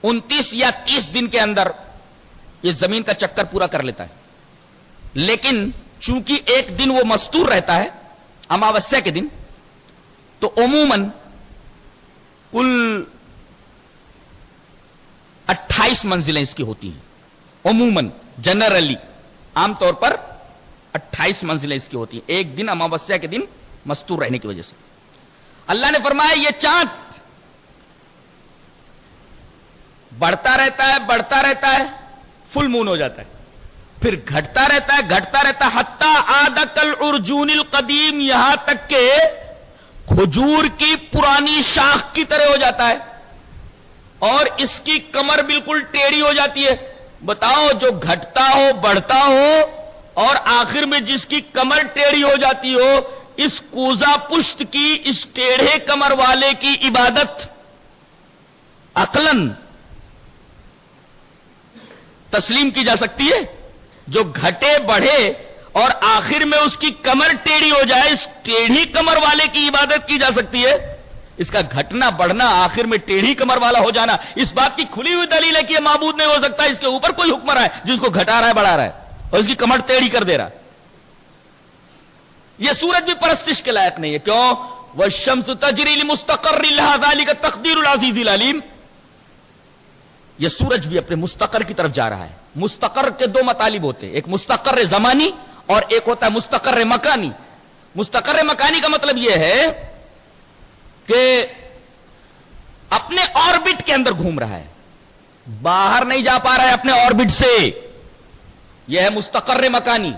29 یا 30 دن کے اندر یہ زمین کا چکر پورا کر لیتا ہے، لیکن چونکہ ایک دن وہ مستور رہتا ہے اماوسیا کے دن، تو عموماً کل 28 منزلیں اس کی ہوتی ہیں، عموماً جنرلی عام طور پر 28 منزلیں اس کی ہوتی ہیں، ایک دن اماوسیا کے دن مستور رہنے کی وجہ سے۔ اللہ نے فرمایا یہ چاند بڑھتا رہتا ہے فل مون ہو جاتا ہے، پھر گھٹتا رہتا ہے حتی عاد کالعرجون القدیم، یہاں تک کہ کھجور کی پرانی شاخ کی طرح ہو جاتا ہے اور اس کی کمر بالکل ٹیڑھی ہو جاتی ہے۔ بتاؤ، جو گھٹتا ہو بڑھتا ہو اور آخر میں جس کی کمر ٹیڑھی ہو جاتی ہو، اس کوزا پشت کی، اس ٹیڑھے کمر والے کی عبادت عقلاً تسلیم کی جا سکتی ہے؟ جو گھٹے بڑھے اور آخر میں اس کی کمر ٹیڑھی ہو جائے، اس ٹیڑھی کمر والے کی عبادت کی جا سکتی ہے؟ اس کا گھٹنا بڑھنا، آخر میں ٹیڑھی کمر والا ہو جانا، اس بات کی کھلی ہوئی دلیل ہے کہ یہ معبود نہیں ہو سکتا، اس کے اوپر کوئی حکمراں ہے جس کو گھٹا رہا ہے، بڑھا رہا ہے اور اس کی کمر ٹیڑھی کر دے رہا ہے۔ یہ سورج بھی پرستش کے لائق نہیں ہے، کیوں؟ والشمس تجری لمستقر لها ذلك التقدیر العزیز العلیم۔ یہ سورج بھی اپنے مستقر کی طرف جا رہا ہے۔ مستقر کے دو مطالب ہوتے ہیں، ایک مستقر زمانی اور ایک ہوتا ہے مستقر مکانی۔ مستقر مکانی کا مطلب یہ ہے کہ اپنے آربٹ کے اندر گھوم رہا ہے، باہر نہیں جا پا رہا ہے اپنے آربٹ سے، یہ ہے مستقر مکانی۔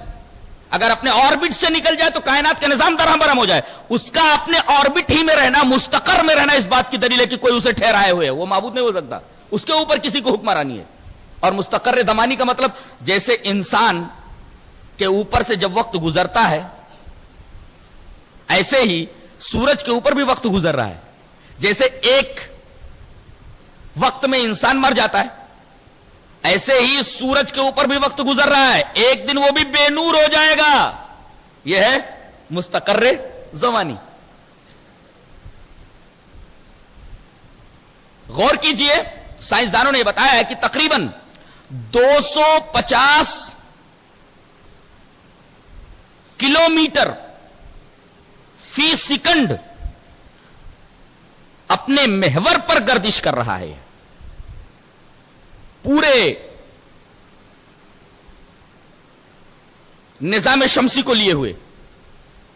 اگر اپنے آربٹ سے نکل جائے تو کائنات کا نظام درہم برہم ہو جائے۔ اس کا اپنے آربٹ ہی میں رہنا، مستقر میں رہنا، اس بات کی دلیل ہے کہ کوئی اسے ٹھہرائے ہوئے ہے، وہ معبود نہیں ہو سکتا، اس کے اوپر کسی کو حکمرانی ہے۔ اور مستقر زمانی کا مطلب جیسے انسان کے اوپر سے جب وقت گزرتا ہے، ایسے ہی سورج کے اوپر بھی وقت گزر رہا ہے۔ جیسے ایک وقت میں انسان مر جاتا ہے، ایسے ہی سورج کے اوپر بھی وقت گزر رہا ہے، ایک دن وہ بھی بے نور ہو جائے گا۔ یہ ہے مستقر زمانی۔ غور کیجئے، سائنسدانوں نے یہ بتایا ہے کہ تقریباً 250 کلومیٹر فی سیکنڈ اپنے محور پر گردش کر رہا ہے، پورے نظام شمسی کو لیے ہوئے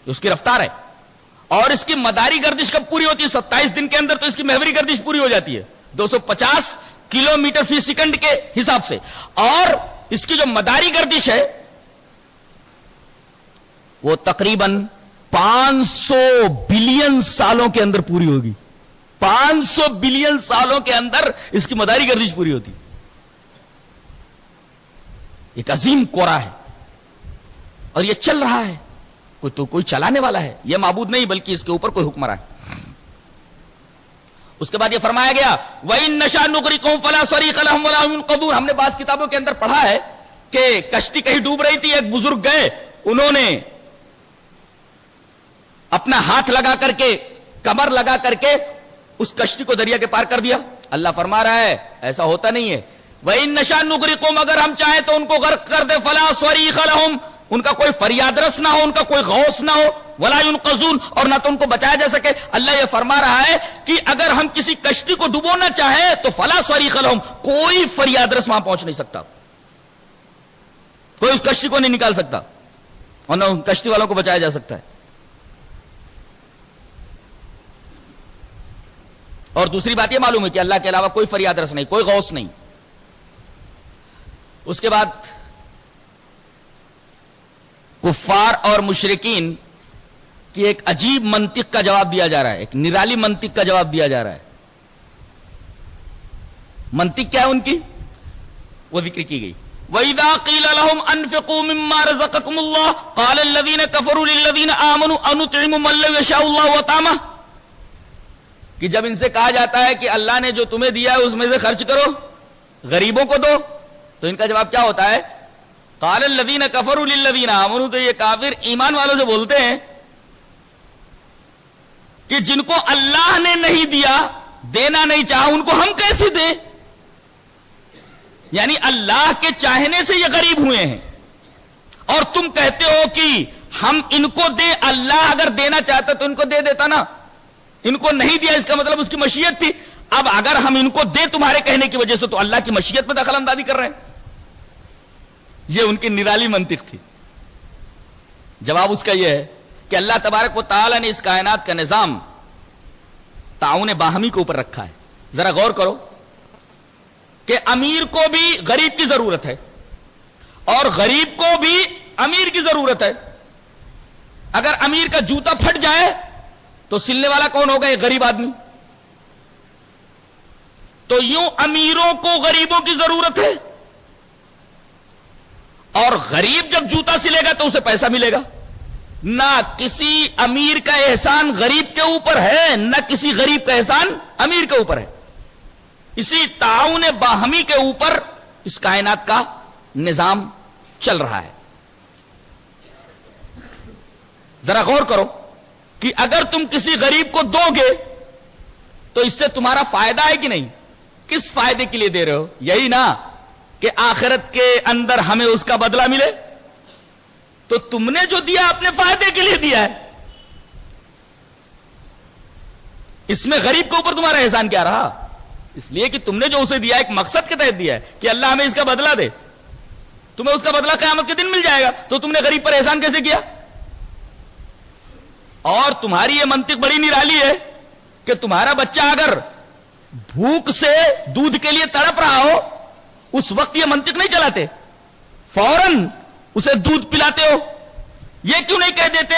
اس کی رفتار ہے۔ اور اس کی مداری گردش کب پوری ہوتی ہے؟ 27 دن کے اندر تو اس کی محوری گردش پوری ہو جاتی ہے 250 کلومیٹر فی سیکنڈ کے حساب سے۔ اور اس کی جو مداری گردش ہے وہ تقریباً 500 بلین سالوں کے اندر پوری ہوگی۔ 500 بلین سالوں کے اندر اس کی مداری گردش پوری ہوتی۔ ایک عظیم کورا ہے اور یہ چل رہا ہے، کوئی چلانے والا ہے، یہ معبود نہیں بلکہ اس کے اوپر کوئی حکمراں ہے۔ اس کے بعد یہ فرمایا گیا وَإِن نَّشَأْ نُغْرِقْهُمْ فَلَا صَرِيخَ لَهُمْ وَلَا هُمْ يُنقَذُونَ۔ ہم نے بعض کتابوں کے اندر پڑھا ہے کہ کشتی کہیں ڈوب رہی تھی، ایک بزرگ گئے، انہوں نے اپنا ہاتھ لگا کر کے، کمر لگا کر کے اس کشتی کو دریا کے پار کر دیا۔ اللہ فرما رہا ہے ایسا ہوتا نہیں ہے۔ وَإِن نَّشَأْ نُغْرِقْهُمْ، اگر ہم چاہیں تو ان کو غرق کر دے، فَلَا صَرِيخَ لَهُمْ، ان کا کوئی فریاد رس نہ ہو، ان کا کوئی غوث نہ ہو، ولا ينقذون، اور نہ تو ان کو بچایا جا سکے۔ اللہ یہ فرما رہا ہے کہ اگر ہم کسی کشتی کو ڈبونا چاہیں تو فلا صریخ لہم، کوئی فریاد رس وہاں پہنچ نہیں سکتا، کوئی اس کشتی کو نہیں نکال سکتا اور نہ ان کشتی والوں کو بچایا جا سکتا ہے۔ اور دوسری بات یہ معلوم ہے کہ اللہ کے علاوہ کوئی فریاد رس نہیں، کوئی غوث نہیں۔ اس کے بعد کفار اور مشرکین کی ایک عجیب منطق کا جواب دیا جا رہا ہے، ایک نرالی منطق کا جواب دیا جا رہا ہے۔ منطق کیا ہے ان کی؟ وہ ذکر کی گئی وَإِذَا قِيلَ لَهُمْ أَنفِقُوا مِمَّا رَزَقَكُمُ اللَّهُ قَالَ الَّذِينَ كَفَرُوا لِلَّذِينَ آمَنُوا أَنُطْعِمُ مَن لَّوْ يَشَاءُ اللَّهُ وَطَعَمَهُ، کہ جب ان سے کہا جاتا ہے کہ اللہ نے جو تمہیں دیا ہے اس میں سے خرچ کرو، غریبوں کو دو، تو ان کا جواب کیا ہوتا ہے؟ قال الذین کفروا للذین آمنوا، تو یہ کافر ایمان والوں سے بولتے ہیں کہ جن کو اللہ نے نہیں دیا، دینا نہیں چاہا، ان کو ہم کیسے دیں؟ یعنی اللہ کے چاہنے سے یہ غریب ہوئے ہیں اور تم کہتے ہو کہ ہم ان کو دیں، اللہ اگر دینا چاہتا تو ان کو دے دیتا نا، ان کو نہیں دیا اس کا مطلب اس کی مشیت تھی، اب اگر ہم ان کو دیں تمہارے کہنے کی وجہ سے تو اللہ کی مشیت میں دخل اندازی کر رہے ہیں۔ یہ ان کی نرالی منطق تھی۔ جواب اس کا یہ ہے کہ اللہ تبارک و تعالی نے اس کائنات کا نظام تعاون باہمی کے اوپر رکھا ہے۔ ذرا غور کرو، کہ امیر کو بھی غریب کی ضرورت ہے اور غریب کو بھی امیر کی ضرورت ہے. اگر امیر کا جوتا پھٹ جائے تو سلنے والا کون ہوگا؟ ایک غریب آدمی. تو یوں امیروں کو غریبوں کی ضرورت ہے اور غریب جب جوتا سلے گا تو اسے پیسہ ملے گا. نہ کسی امیر کا احسان غریب کے اوپر ہے، نہ کسی غریب کا احسان امیر کے اوپر ہے. اسی تعاون باہمی کے اوپر اس کائنات کا نظام چل رہا ہے. ذرا غور کرو کہ اگر تم کسی غریب کو دو گے تو اس سے تمہارا فائدہ ہے کہ نہیں؟ کس فائدے کے لیے دے رہے ہو؟ یہی نا کہ آخرت کے اندر ہمیں اس کا بدلہ ملے. تو تم نے جو دیا اپنے فائدے کے لیے دیا ہے. اس میں غریب کے اوپر تمہارا احسان کیا رہا؟ اس لیے کہ تم نے جو اسے دیا ایک مقصد کے تحت دیا ہے کہ اللہ ہمیں اس کا بدلہ دے. تمہیں اس کا بدلہ قیامت کے دن مل جائے گا. تو تم نے غریب پر احسان کیسے کیا؟ اور تمہاری یہ منطق بڑی نرالی ہے کہ تمہارا بچہ اگر بھوک سے دودھ کے لیے تڑپ رہا ہو اس وقت یہ منطق نہیں چلاتے، فوراً اسے دودھ پلاتے ہو. یہ کیوں نہیں کہہ دیتے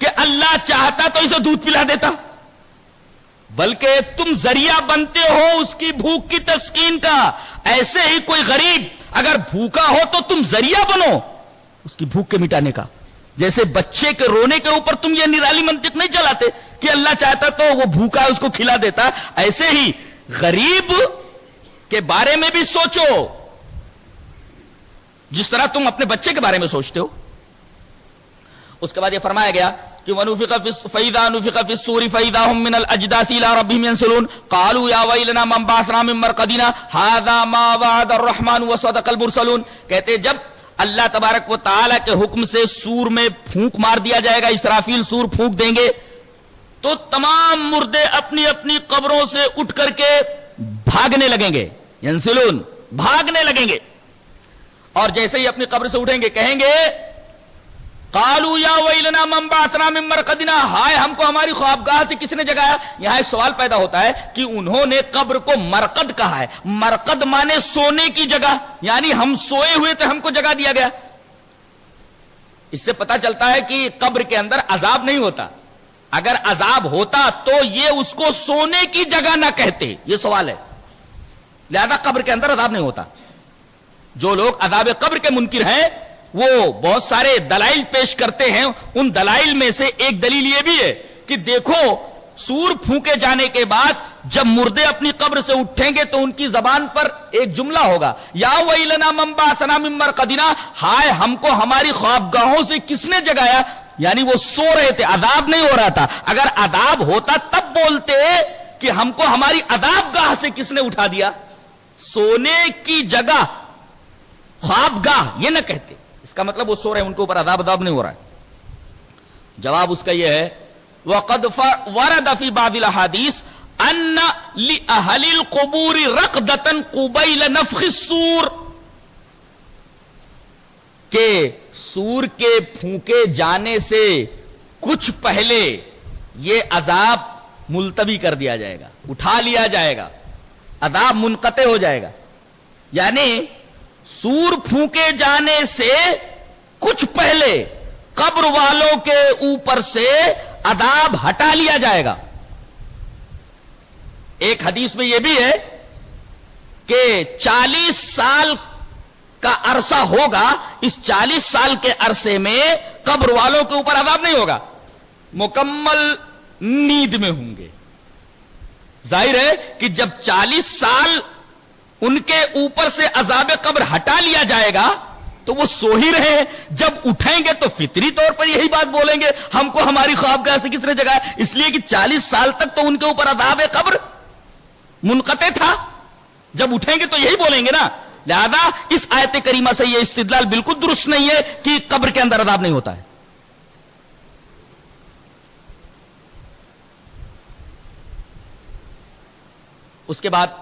کہ اللہ چاہتا تو اسے دودھ پلا دیتا؟ بلکہ تم ذریعہ بنتے ہو اس کی بھوک کی تسکین کا. ایسے ہی کوئی غریب اگر بھوکا ہو تو تم ذریعہ بنو اس کی بھوک کے مٹانے کا. جیسے بچے کے رونے کے اوپر تم یہ نرالی منطق نہیں چلاتے کہ اللہ چاہتا تو وہ بھوکا ہے اس کو کھلا دیتا. ایسے ہی غریب کے بارے میں بھی سوچو جس طرح تم اپنے بچے کے بارے میں سوچتے ہو. اس کے بعد یہ فرمایا گیا کہ وَنُفِخَ فَإِذَا نُفِخَ فِي الصُّورِ فَإِذَا هُم مِّنَ الْأَجْدَاثِ إِلَىٰ رَبِّهِمْ يَنْسِلُونَ قَالُوا يَا وَيْلَنَا مَنْ بَعَثَنَا مِن مَّرْقَدِنَا هَٰذَا مَا وَعَدَ الرَّحْمَٰنُ وَصَدَقَ الْمُرْسَلُونَ. کہتے جب اللہ تبارک و تعالیٰ کے حکم سے سور میں پھونک مار دیا جائے گا، اسرافیل سور پھونک دیں گے تو تمام مردے اپنی اپنی قبروں سے اٹھ کر کے بھاگنے لگیں گے. ینسلون، بھاگنے لگیں گے. اور جیسے ہی اپنی قبر سے اٹھیں گے کہیں گے قالوا یا ویلنا من بعثنا من مرقدنا، ہائے ہم کو ہماری خوابگاہ سے کس نے جگایا. یہاں ایک سوال پیدا ہوتا ہے کہ انہوں نے قبر کو مرقد کہا ہے. مرقد مانے سونے کی جگہ، یعنی ہم سوئے ہوئے تھے ہم کو جگہ دیا گیا. اس سے پتا چلتا ہے کہ قبر کے اندر عذاب نہیں ہوتا. اگر عذاب ہوتا تو یہ اس کو سونے کی جگہ نہ کہتے. یہ سوال ہے. لہذا قبر کے اندر عذاب نہیں ہوتا. جو لوگ عذاب قبر کے منکر ہیں وہ بہت سارے دلائل پیش کرتے ہیں. ان دلائل میں سے ایک دلیل یہ بھی ہے کہ دیکھو سور پھونکے جانے کے بعد جب مردے اپنی قبر سے اٹھیں گے تو ان کی زبان پر ایک جملہ ہوگا، یا ویلنا من بعثنا من مرقدنا، ہائے ہم کو ہماری خوابگاہوں سے کس نے جگایا. یعنی وہ سو رہے تھے، عذاب نہیں ہو رہا تھا. اگر عذاب ہوتا تب بولتے کہ ہم کو ہماری عذاب گاہ سے کس نے اٹھا دیا. سونے کی جگہ خوابگاہ یہ نہ کہتے. اس کا مطلب وہ سو رہے ہیں، ان کے اوپر عذاب نہیں ہو رہا ہے. جواب اس کا یہ ہے وَقَدْ وَرَدَ فِي بَعْضِ الْأَحَادِيثِ أَنَّ لِأَهْلِ الْقُبُورِ رَقْدَةً قُبَيْلَ نَفْخِ الصُّورِ، کہ سور کے پھونکے جانے سے کچھ پہلے یہ عذاب ملتوی کر دیا جائے گا، اٹھا لیا جائے گا، عذاب منقطع ہو جائے گا. یعنی سور پھونکے جانے سے کچھ پہلے قبر والوں کے اوپر سے عذاب ہٹا لیا جائے گا. ایک حدیث میں یہ بھی ہے کہ 40 سال کا عرصہ ہوگا، اس 40 سال کے عرصے میں قبر والوں کے اوپر عذاب نہیں ہوگا، مکمل نیند میں ہوں گے. ظاہر ہے کہ جب 40 سال ان کے اوپر سے عذاب قبر ہٹا لیا جائے گا تو وہ سو ہی رہے ہیں. جب اٹھیں گے تو فطری طور پر یہی بات بولیں گے ہم کو ہماری خوابگاہ سے کس نے جگایا. اس لیے کہ 40 سال تک تو ان کے اوپر عذاب قبر منقطع تھا. جب اٹھیں گے تو یہی بولیں گے نا. لہذا اس آیت کریمہ سے یہ استدلال بالکل درست نہیں ہے کہ قبر کے اندر عذاب نہیں ہوتا ہے. اس کے بعد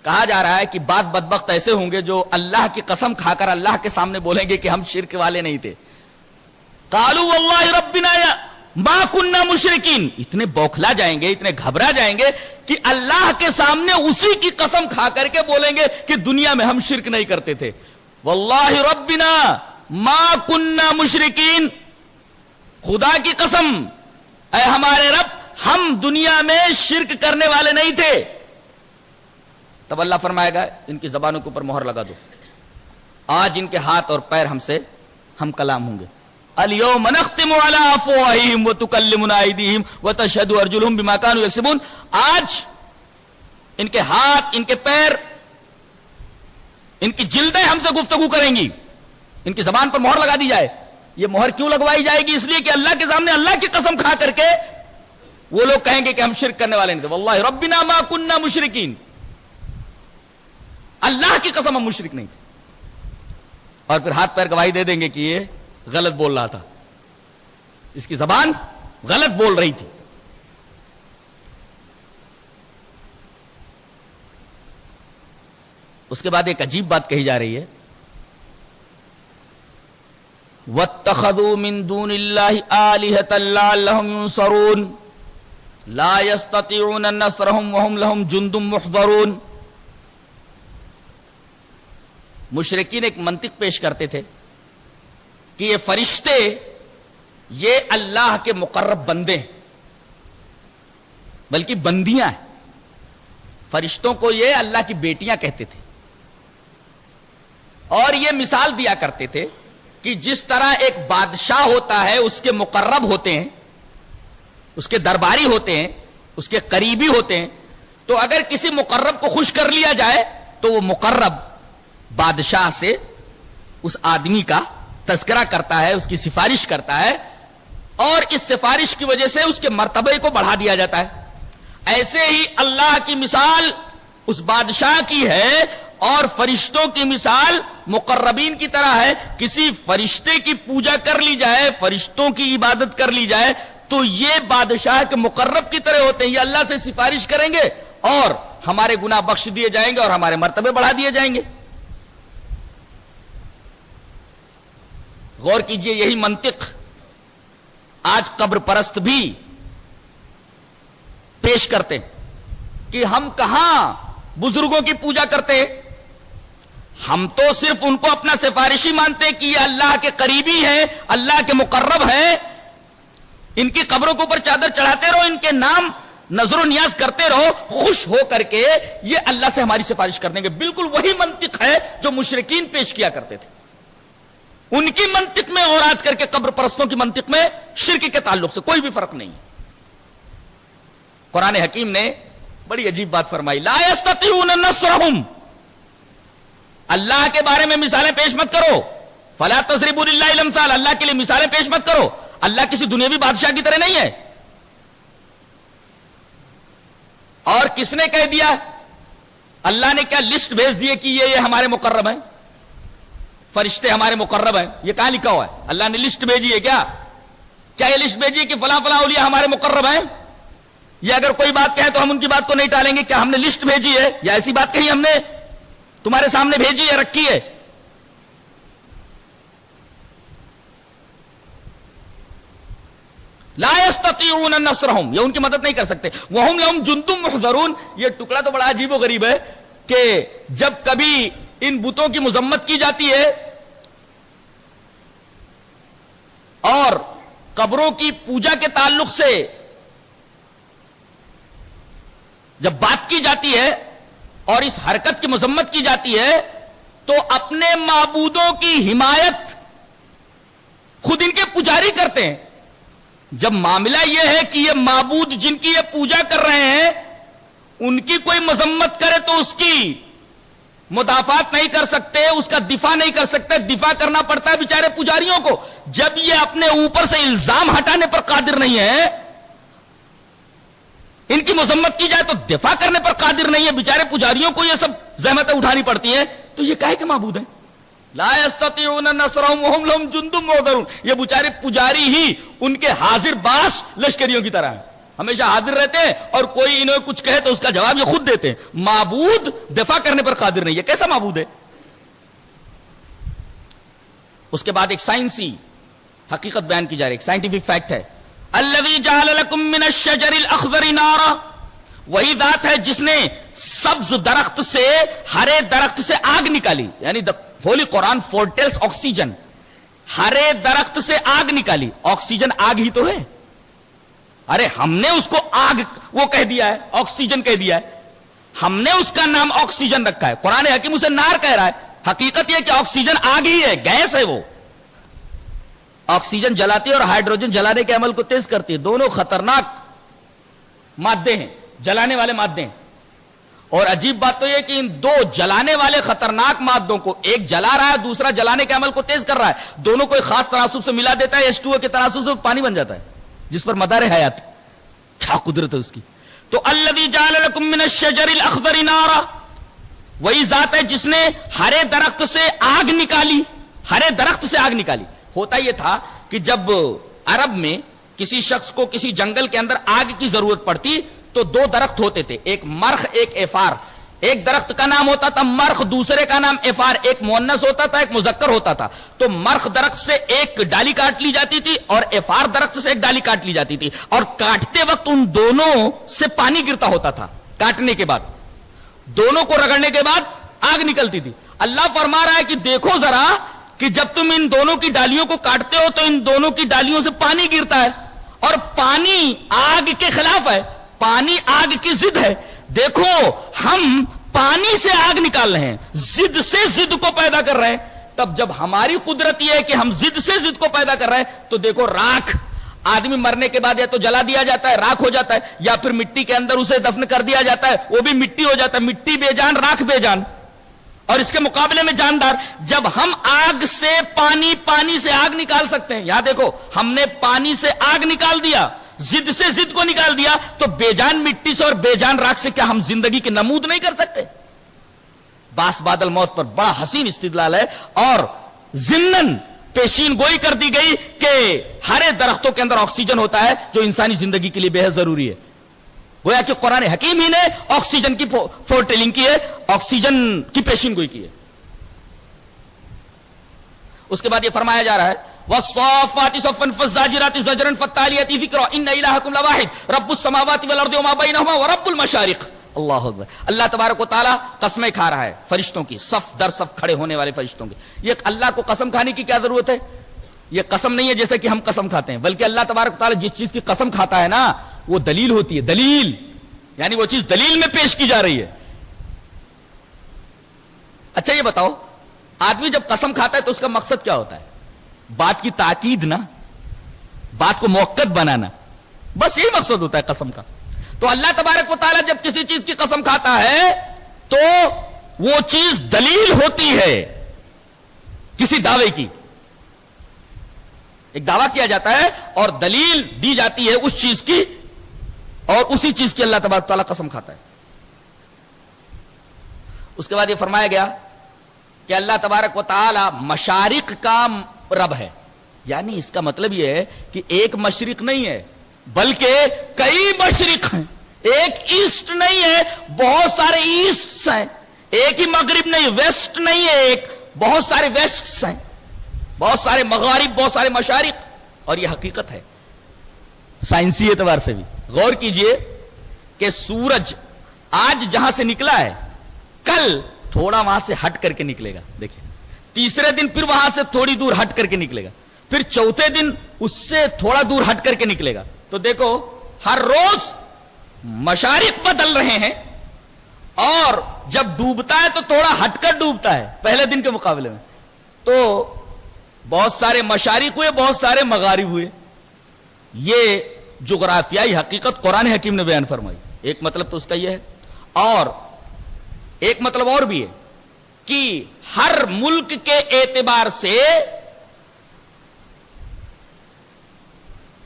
کہا جا رہا ہے کہ بعض بدبخت ایسے ہوں گے جو اللہ کی قسم کھا کر اللہ کے سامنے بولیں گے کہ ہم شرک والے نہیں تھے. قالوا واللہ ربنا ما کننا مشرکین، اتنے بوکھلا جائیں گے، اتنے گھبرا جائیں گے کہ اللہ کے سامنے اسی کی قسم کھا کر کے بولیں گے کہ دنیا میں ہم شرک نہیں کرتے تھے. واللہ ربنا ما کننا مشرکین، خدا کی قسم اے ہمارے رب ہم دنیا میں شرک کرنے والے نہیں تھے. تب اللہ فرمائے گا ان کی زبانوں کے اوپر مہر لگا دو، آج ان کے ہاتھ اور پیر ہم کلام ہوں گے. اليوم نختم على افواههم وتكلمنا ايديهم وتشهد ارجلهم بما كانوا يكسبون. آج ان کے ہاتھ، ان کے پیر، ان کی جلدیں ہم سے گفتگو کریں گی. ان کی زبان پر مہر لگا دی جائے. یہ مہر کیوں لگوائی جائے گی؟ اس لیے کہ اللہ کے سامنے اللہ کی قسم کھا کر کے وہ لوگ کہیں گے کہ ہم شرک کرنے والے نہیں تھے. واللہ ربنا ما كنا مشرکین، اللہ کی قسم ہم مشرک نہیں تھے. اور پھر ہاتھ پیر گواہی دے دیں گے کہ یہ غلط بول رہا تھا، اس کی زبان غلط بول رہی تھی. اس کے بعد ایک عجیب بات کہی جا رہی ہے، وَاتَّخَذُوا مِن دُونِ اللَّهِ آلِهَةً لَعَلَّهُمْ يُنصَرُونَ لَا يَسْتَطِيعُونَ نَصْرَهُمْ وَهُمْ لَهُمْ جُندٌ مُحْضَرُونَ. مشرکین ایک منطق پیش کرتے تھے کہ یہ فرشتے یہ اللہ کے مقرب بندے ہیں، بلکہ بندیاں ہیں. فرشتوں کو یہ اللہ کی بیٹیاں کہتے تھے، اور یہ مثال دیا کرتے تھے کہ جس طرح ایک بادشاہ ہوتا ہے، اس کے مقرب ہوتے ہیں، اس کے درباری ہوتے ہیں، اس کے قریبی ہوتے ہیں. تو اگر کسی مقرب کو خوش کر لیا جائے تو وہ مقرب بادشاہ سے اس آدمی کا تذکرہ کرتا ہے، اس کی سفارش کرتا ہے، اور اس سفارش کی وجہ سے اس کے مرتبے کو بڑھا دیا جاتا ہے. ایسے ہی اللہ کی مثال اس بادشاہ کی ہے اور فرشتوں کی مثال مقربین کی طرح ہے. کسی فرشتے کی پوجا کر لی جائے، فرشتوں کی عبادت کر لی جائے تو یہ بادشاہ کے مقرب کی طرح ہوتے ہیں. یہ اللہ سے سفارش کریں گے اور ہمارے گناہ بخش دیے جائیں گے اور ہمارے مرتبے بڑھا دیے جائیں گے. غور کیجئے، یہی منطق آج قبر پرست بھی پیش کرتے ہیں کہ ہم کہاں بزرگوں کی پوجا کرتے ہیں، ہم تو صرف ان کو اپنا سفارشی مانتے ہیں کہ یہ اللہ کے قریبی ہیں، اللہ کے مقرب ہیں. ان کی قبروں کے اوپر چادر چڑھاتے رہو، ان کے نام نظر و نیاز کرتے رہو، خوش ہو کر کے یہ اللہ سے ہماری سفارش کر دیں گے. بالکل وہی منطق ہے جو مشرکین پیش کیا کرتے تھے. ان کی منطق میں اور آج کر کے قبر پرستوں کی منطق میں شرک کے تعلق سے کوئی بھی فرق نہیں. قرآن حکیم نے بڑی عجیب بات فرمائی، لا يستطيعون نصرهم. اللہ کے بارے میں مثالیں پیش مت کرو. فلا تضربوا للہ الامثال، اللہ کے لیے مثالیں پیش مت کرو. اللہ کسی دنیاوی بادشاہ کی طرح نہیں ہے. اور کس نے کہہ دیا؟ اللہ نے کیا لسٹ بھیج دی کہ یہ ہمارے مقرب ہیں، فرشتے ہمارے مقرب ہیں؟ یہ کہاں لکھا ہوا ہے؟ اللہ نے لسٹ بھیجی ہے کیا یہ لسٹ بھیجی ہے کہ فلاں فلاں اولیاء ہمارے مقرب ہیں؟ یا اگر کوئی بات کہے تو ہم ان کی بات کو نہیں ٹالیں گے؟ کیا ہم نے لسٹ بھیجی ہے یا ایسی بات کہی ہم نے تمہارے سامنے بھیجی ہے، رکھی ہے؟ لا يستطيعون نصرهم، یہ ان کی مدد نہیں کر سکتے. وهم لهم جند محضرون. یہ ٹکڑا تو بڑا عجیب و غریب ہے کہ جب کبھی ان بتوں کی مذمت کی جاتی ہے اور قبروں کی پوجا کے تعلق سے جب بات کی جاتی ہے اور اس حرکت کی مذمت کی جاتی ہے تو اپنے معبودوں کی حمایت خود ان کے پجاری کرتے ہیں. جب معاملہ یہ ہے کہ یہ معبود جن کی یہ پوجا کر رہے ہیں ان کی کوئی مذمت کرے تو اس کی مدافعت نہیں کر سکتے، اس کا دفاع نہیں کر سکتے، دفاع کرنا پڑتا ہے بیچارے پجاریوں کو. جب یہ اپنے اوپر سے الزام ہٹانے پر قادر نہیں ہے، ان کی مذمت کی جائے تو دفاع کرنے پر قادر نہیں ہے، بیچارے پجاریوں کو یہ سب زحمتیں اٹھانی پڑتی ہیں، تو یہ کہے کہ معبود ہیں. لا يستطيعون نصرهم وهم لهم جند محضرون. یہ بیچارے پجاری ہی ان کے حاضر باش لشکریوں کی طرح ہیں، ہمیشہ حاضر رہتے ہیں اور کوئی انہیں کچھ کہے تو اس کا جواب یہ خود دیتے ہیں. معبود دفاع کرنے پر قادر نہیں ہے، کیسا معبود ہے؟ اس کے بعد ایک سائنسی حقیقت بیان کی جا رہی ہے، ایک سائنٹیفک فیکٹ ہے. الذی جعل لکم من الشجر الاخضر نارا، وہی ذات ہے جس نے سبز درخت سے، ہرے درخت سے آگ نکالی. یعنی ہولی قرآن فورٹیلز آکسیجن. ہرے درخت سے آگ نکالی. آکسیجن آگ ہی تو ہے. ارے ہم نے اس کو آگ وہ کہہ دیا ہے، آکسیجن کہہ دیا ہے. ہم نے اس کا نام آکسیجن رکھا ہے. قرآن حکیم اسے نار کہہ رہا ہے. حقیقت یہ کہ آکسیجن آگ ہی ہے، گیس ہے. وہ آکسیجن جلاتی ہے اور ہائیڈروجن جلانے کے عمل کو تیز کرتی ہے. دونوں خطرناک مادے ہیں، جلانے والے مادے ہیں. اور عجیب بات تو یہ کہ ان دو جلانے والے خطرناک مادوں کو ایک جلا رہا ہے، دوسرا جلانے کے عمل کو تیز کر رہا ہے. دونوں کو ایک خاص تناسب سے ملا دیتا ہے، H2O کے تناسب سے پانی بن جاتا ہے جس پر مدار حیات. کیا قدرت ہے اس کی. تو الذی جعل لکم من الشجر الاخضر نارا، وہی ذات ہے جس نے ہرے درخت سے آگ نکالی. ہرے درخت سے آگ نکالی. ہوتا یہ تھا کہ جب عرب میں کسی شخص کو کسی جنگل کے اندر آگ کی ضرورت پڑتی تو دو درخت ہوتے تھے، ایک مرخ ایک افار. ایک درخت کا نام ہوتا تھا مرخ، دوسرے کا نام افار. ایک مؤنث ہوتا تھا ایک مذکر ہوتا تھا. تو مرخ درخت سے ایک ڈالی کاٹ لی جاتی تھی اور افار درخت سے ایک ڈالی کاٹ لی جاتی تھی، اور کاٹتے وقت ان دونوں سے پانی گرتا ہوتا تھا. کاٹنے کے بعد دونوں کو رگڑنے کے بعد آگ نکلتی تھی. اللہ فرما رہا ہے کہ دیکھو ذرا کہ جب تم ان دونوں کی ڈالیوں کو کاٹتے ہو تو ان دونوں کی ڈالیوں سے پانی گرتا ہے، اور پانی آگ کے خلاف ہے، پانی آگ کی ضد ہے. دیکھو ہم پانی سے آگ نکال رہے ہیں، ضد سے ضد کو پیدا کر رہے ہیں. تب جب ہماری قدرت یہ ہے کہ ہم ضد سے ضد کو پیدا کر رہے ہیں تو دیکھو راکھ، آدمی مرنے کے بعد یا تو جلا دیا جاتا ہے راکھ ہو جاتا ہے، یا پھر مٹی کے اندر اسے دفن کر دیا جاتا ہے وہ بھی مٹی ہو جاتا ہے. مٹی بے جان، راکھ بے جان، اور اس کے مقابلے میں جاندار. جب ہم آگ سے پانی، پانی سے آگ نکال سکتے ہیں، یہاں دیکھو ہم نے پانی سے آگ نکال دیا، زد سے زد کو نکال دیا، تو بے جان مٹی سے اور بے جان راکھ سے کیا ہم زندگی کے نمود نہیں کر سکتے؟ باس بادل موت پر بڑا حسین استدلال ہے، اور ضمناً پیشین گوئی کر دی گئی کہ ہرے درختوں کے اندر آکسیجن ہوتا ہے جو انسانی زندگی کے لیے بے حد ضروری ہے. گویا کہ قرآن حکیم ہی نے آکسیجن کی فورٹیلنگ کی ہے، آکسیجن کی پیشین گوئی کی ہے. اس کے بعد یہ فرمایا جا رہا ہے وَالصَّافَّاتِ صَفًّا فَالزَّاجِرَاتِ زَجْرًا فَالتَّالِيَاتِ ذِكْرًا إِنَّ إِلَٰهَكُمْ لَوَاحِدٌ رَبُّ السَّمَاوَاتِ وَالْأَرْضِ وَمَا بَيْنَهُمَا وَرَبُّ الْمَشَارِقِ. اللہ اکبر. اللہ تبارک و تعالیٰ قسمیں کھا رہا ہے فرشتوں کی، صف در صف کھڑے ہونے والے فرشتوں کی. یہ اللہ کو قسم کھانے کی کیا ضرورت ہے؟ یہ قسم نہیں ہے جیسے کہ ہم قسم کھاتے ہیں، بلکہ اللہ تبارک و تعالیٰ جس چیز کی قسم کھاتا ہے نا وہ دلیل ہوتی ہے. دلیل یعنی وہ چیز دلیل میں پیش کی جا رہی ہے. اچھا یہ بتاؤ، آدمی جب قسم کھاتا ہے تو اس کا مقصد کیا ہوتا ہے؟ بات کی تاکید نا، بات کو موقت بنانا، بس یہی مقصد ہوتا ہے قسم کا. تو اللہ تبارک و تعالیٰ جب کسی چیز کی قسم کھاتا ہے تو وہ چیز دلیل ہوتی ہے کسی دعوے کی. ایک دعویٰ کیا جاتا ہے اور دلیل دی جاتی ہے اس چیز کی، اور اسی چیز کی اللہ تبارک و تعالیٰ قسم کھاتا ہے. اس کے بعد یہ فرمایا گیا کہ اللہ تبارک و تعالیٰ مشارق کا رب ہے. یعنی اس کا مطلب یہ ہے کہ ایک مشرق نہیں ہے بلکہ کئی مشرق ہیں. ایک ایسٹ نہیں ہے، بہت سارے ایسٹ ہیں. ایک ہی مغرب نہیں، ویسٹ نہیں ہے، ایک بہت سارے ویسٹ ہیں، بہت سارے مغارب، بہت سارے مشارق. اور یہ حقیقت ہے سائنسی اعتبار سے بھی. غور کیجئے کہ سورج آج جہاں سے نکلا ہے کل تھوڑا وہاں سے ہٹ کر کے نکلے گا. دیکھیں تیسرے دن پھر وہاں سے تھوڑی دور ہٹ کر کے نکلے گا، پھر چوتھے دن اس سے تھوڑا دور ہٹ کر کے نکلے گا. تو دیکھو ہر روز مشارق بدل رہے ہیں، اور جب ڈوبتا ہے تو تھوڑا ہٹ کر ڈوبتا ہے پہلے دن کے مقابلے میں. تو بہت سارے مشارق ہوئے، بہت سارے مغارب ہوئے. یہ جغرافیائی حقیقت قرآن حکیم نے بیان فرمائی. ایک مطلب تو اس کا یہ ہے، اور ایک مطلب اور بھی ہے کہ ہر ملک کے اعتبار سے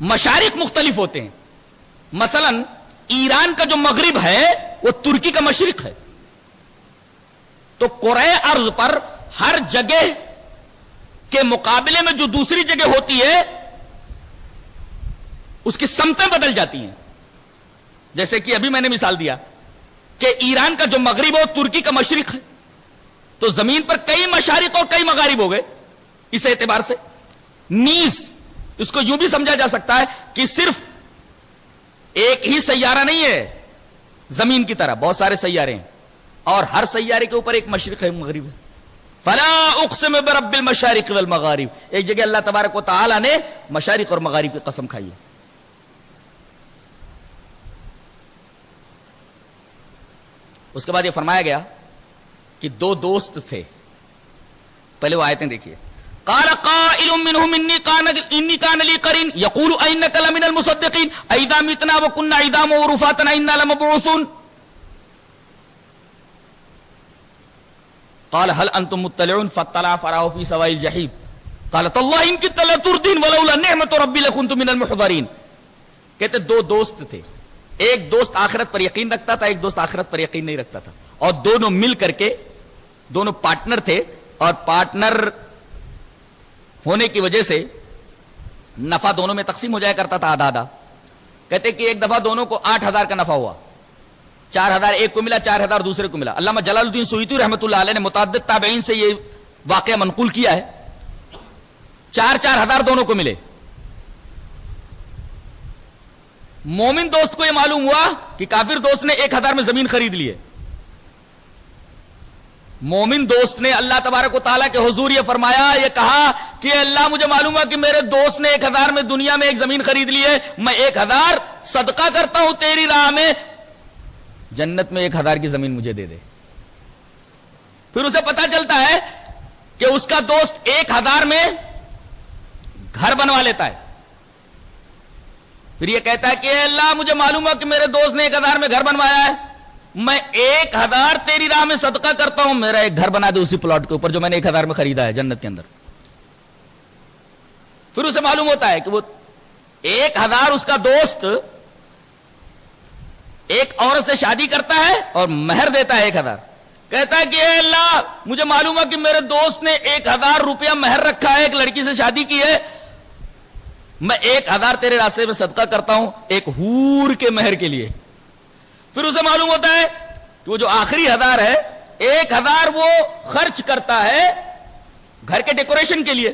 مشارق مختلف ہوتے ہیں. مثلا ایران کا جو مغرب ہے وہ ترکی کا مشرق ہے. تو کرۂ ارض پر ہر جگہ کے مقابلے میں جو دوسری جگہ ہوتی ہے اس کی سمتیں بدل جاتی ہیں. جیسے کہ ابھی میں نے مثال دیا کہ ایران کا جو مغرب ہے وہ ترکی کا مشرق ہے، تو زمین پر کئی مشارق اور کئی مغارب ہو گئے. اس اعتبار سے نیز اس کو یوں بھی سمجھا جا سکتا ہے کہ صرف ایک ہی سیارہ نہیں ہے زمین کی طرح، بہت سارے سیارے ہیں، اور ہر سیارے کے اوپر ایک مشرق ہے، مغرب ہے۔ فلا اقسم برب المشارق والمغارب، ایک جگہ اللہ تبارک و تعالی نے مشارق اور مغارب کی قسم کھائی ہے۔ اس کے بعد یہ فرمایا گیا کہ دو دوست تھے، پہلے وہ آیتیں دیکھیے۔ قال قائل منهم انی کان لی قرین یقول اینک لمن المصدقین اذا متنا وکنا عظاما ورفاتا انا لمبعوثون قال هل انتم مطلعون فاطلع فرآه في سواء الجحیم قال تاللہ ان کدت لتردین ولولا نعمت ربی لکنت من المحضرین۔ کہتے دو دوست تھے، ایک دوست آخرت پر یقین رکھتا تھا، ایک دوست آخرت پر یقین نہیں رکھتا تھا، اور دونوں مل کر کے دونوں پارٹنر تھے، اور پارٹنر ہونے کی وجہ سے نفع دونوں میں تقسیم ہو جایا کرتا تھا آدھا آدھا۔ کہتے کہ ایک دفعہ دونوں کو 8,000 کا نفع ہوا، 4,000 ایک کو ملا، 4,000 دوسرے کو ملا۔ علامہ جلال الدین سیوطی رحمۃ اللہ علیہ نے متعدد تابعین سے یہ واقعہ منقول کیا ہے، 4,000 دونوں کو ملے۔ مومن دوست کو یہ معلوم ہوا کہ کافر دوست نے 1,000 میں زمین خرید لی ہے۔ مومن دوست نے اللہ تبارک و تعالیٰ کے حضور یہ فرمایا، یہ کہا کہ اللہ مجھے معلوم ہوا کہ میرے دوست نے 1,000 میں دنیا میں ایک زمین خرید لی ہے، میں 1,000 صدقہ کرتا ہوں تیری راہ میں، جنت میں 1,000 کی زمین مجھے دے دے۔ پھر اسے پتا چلتا ہے کہ اس کا دوست 1,000 میں گھر بنوا لیتا ہے۔ پھر یہ کہتا ہے کہ اے اللہ مجھے معلوم ہوا کہ میرے دوست نے 1,000 میں گھر بنوایا ہے، میں 1,000 تیری راہ میں صدقہ کرتا ہوں، میرا ایک گھر بنا دے اسی پلاٹ کے اوپر جو میں نے 1,000 میں خریدا ہے جنت کے اندر۔ پھر اسے معلوم ہوتا ہے کہ وہ 1,000 اس کا دوست ایک عورت سے شادی کرتا ہے اور مہر دیتا ہے 1,000۔ کہتا ہے کہ اے اللہ مجھے معلوم ہوا کہ میرے دوست نے 1,000 روپیہ مہر رکھا ہے، ایک لڑکی سے شادی کی ہے، میں 1,000 تیرے راستے میں صدقہ کرتا ہوں ایک حور کے مہر کے لیے۔ پھر اسے معلوم ہوتا ہے کہ وہ جو آخری 1,000 ہے، 1,000 وہ خرچ کرتا ہے گھر کے ڈیکوریشن کے لیے۔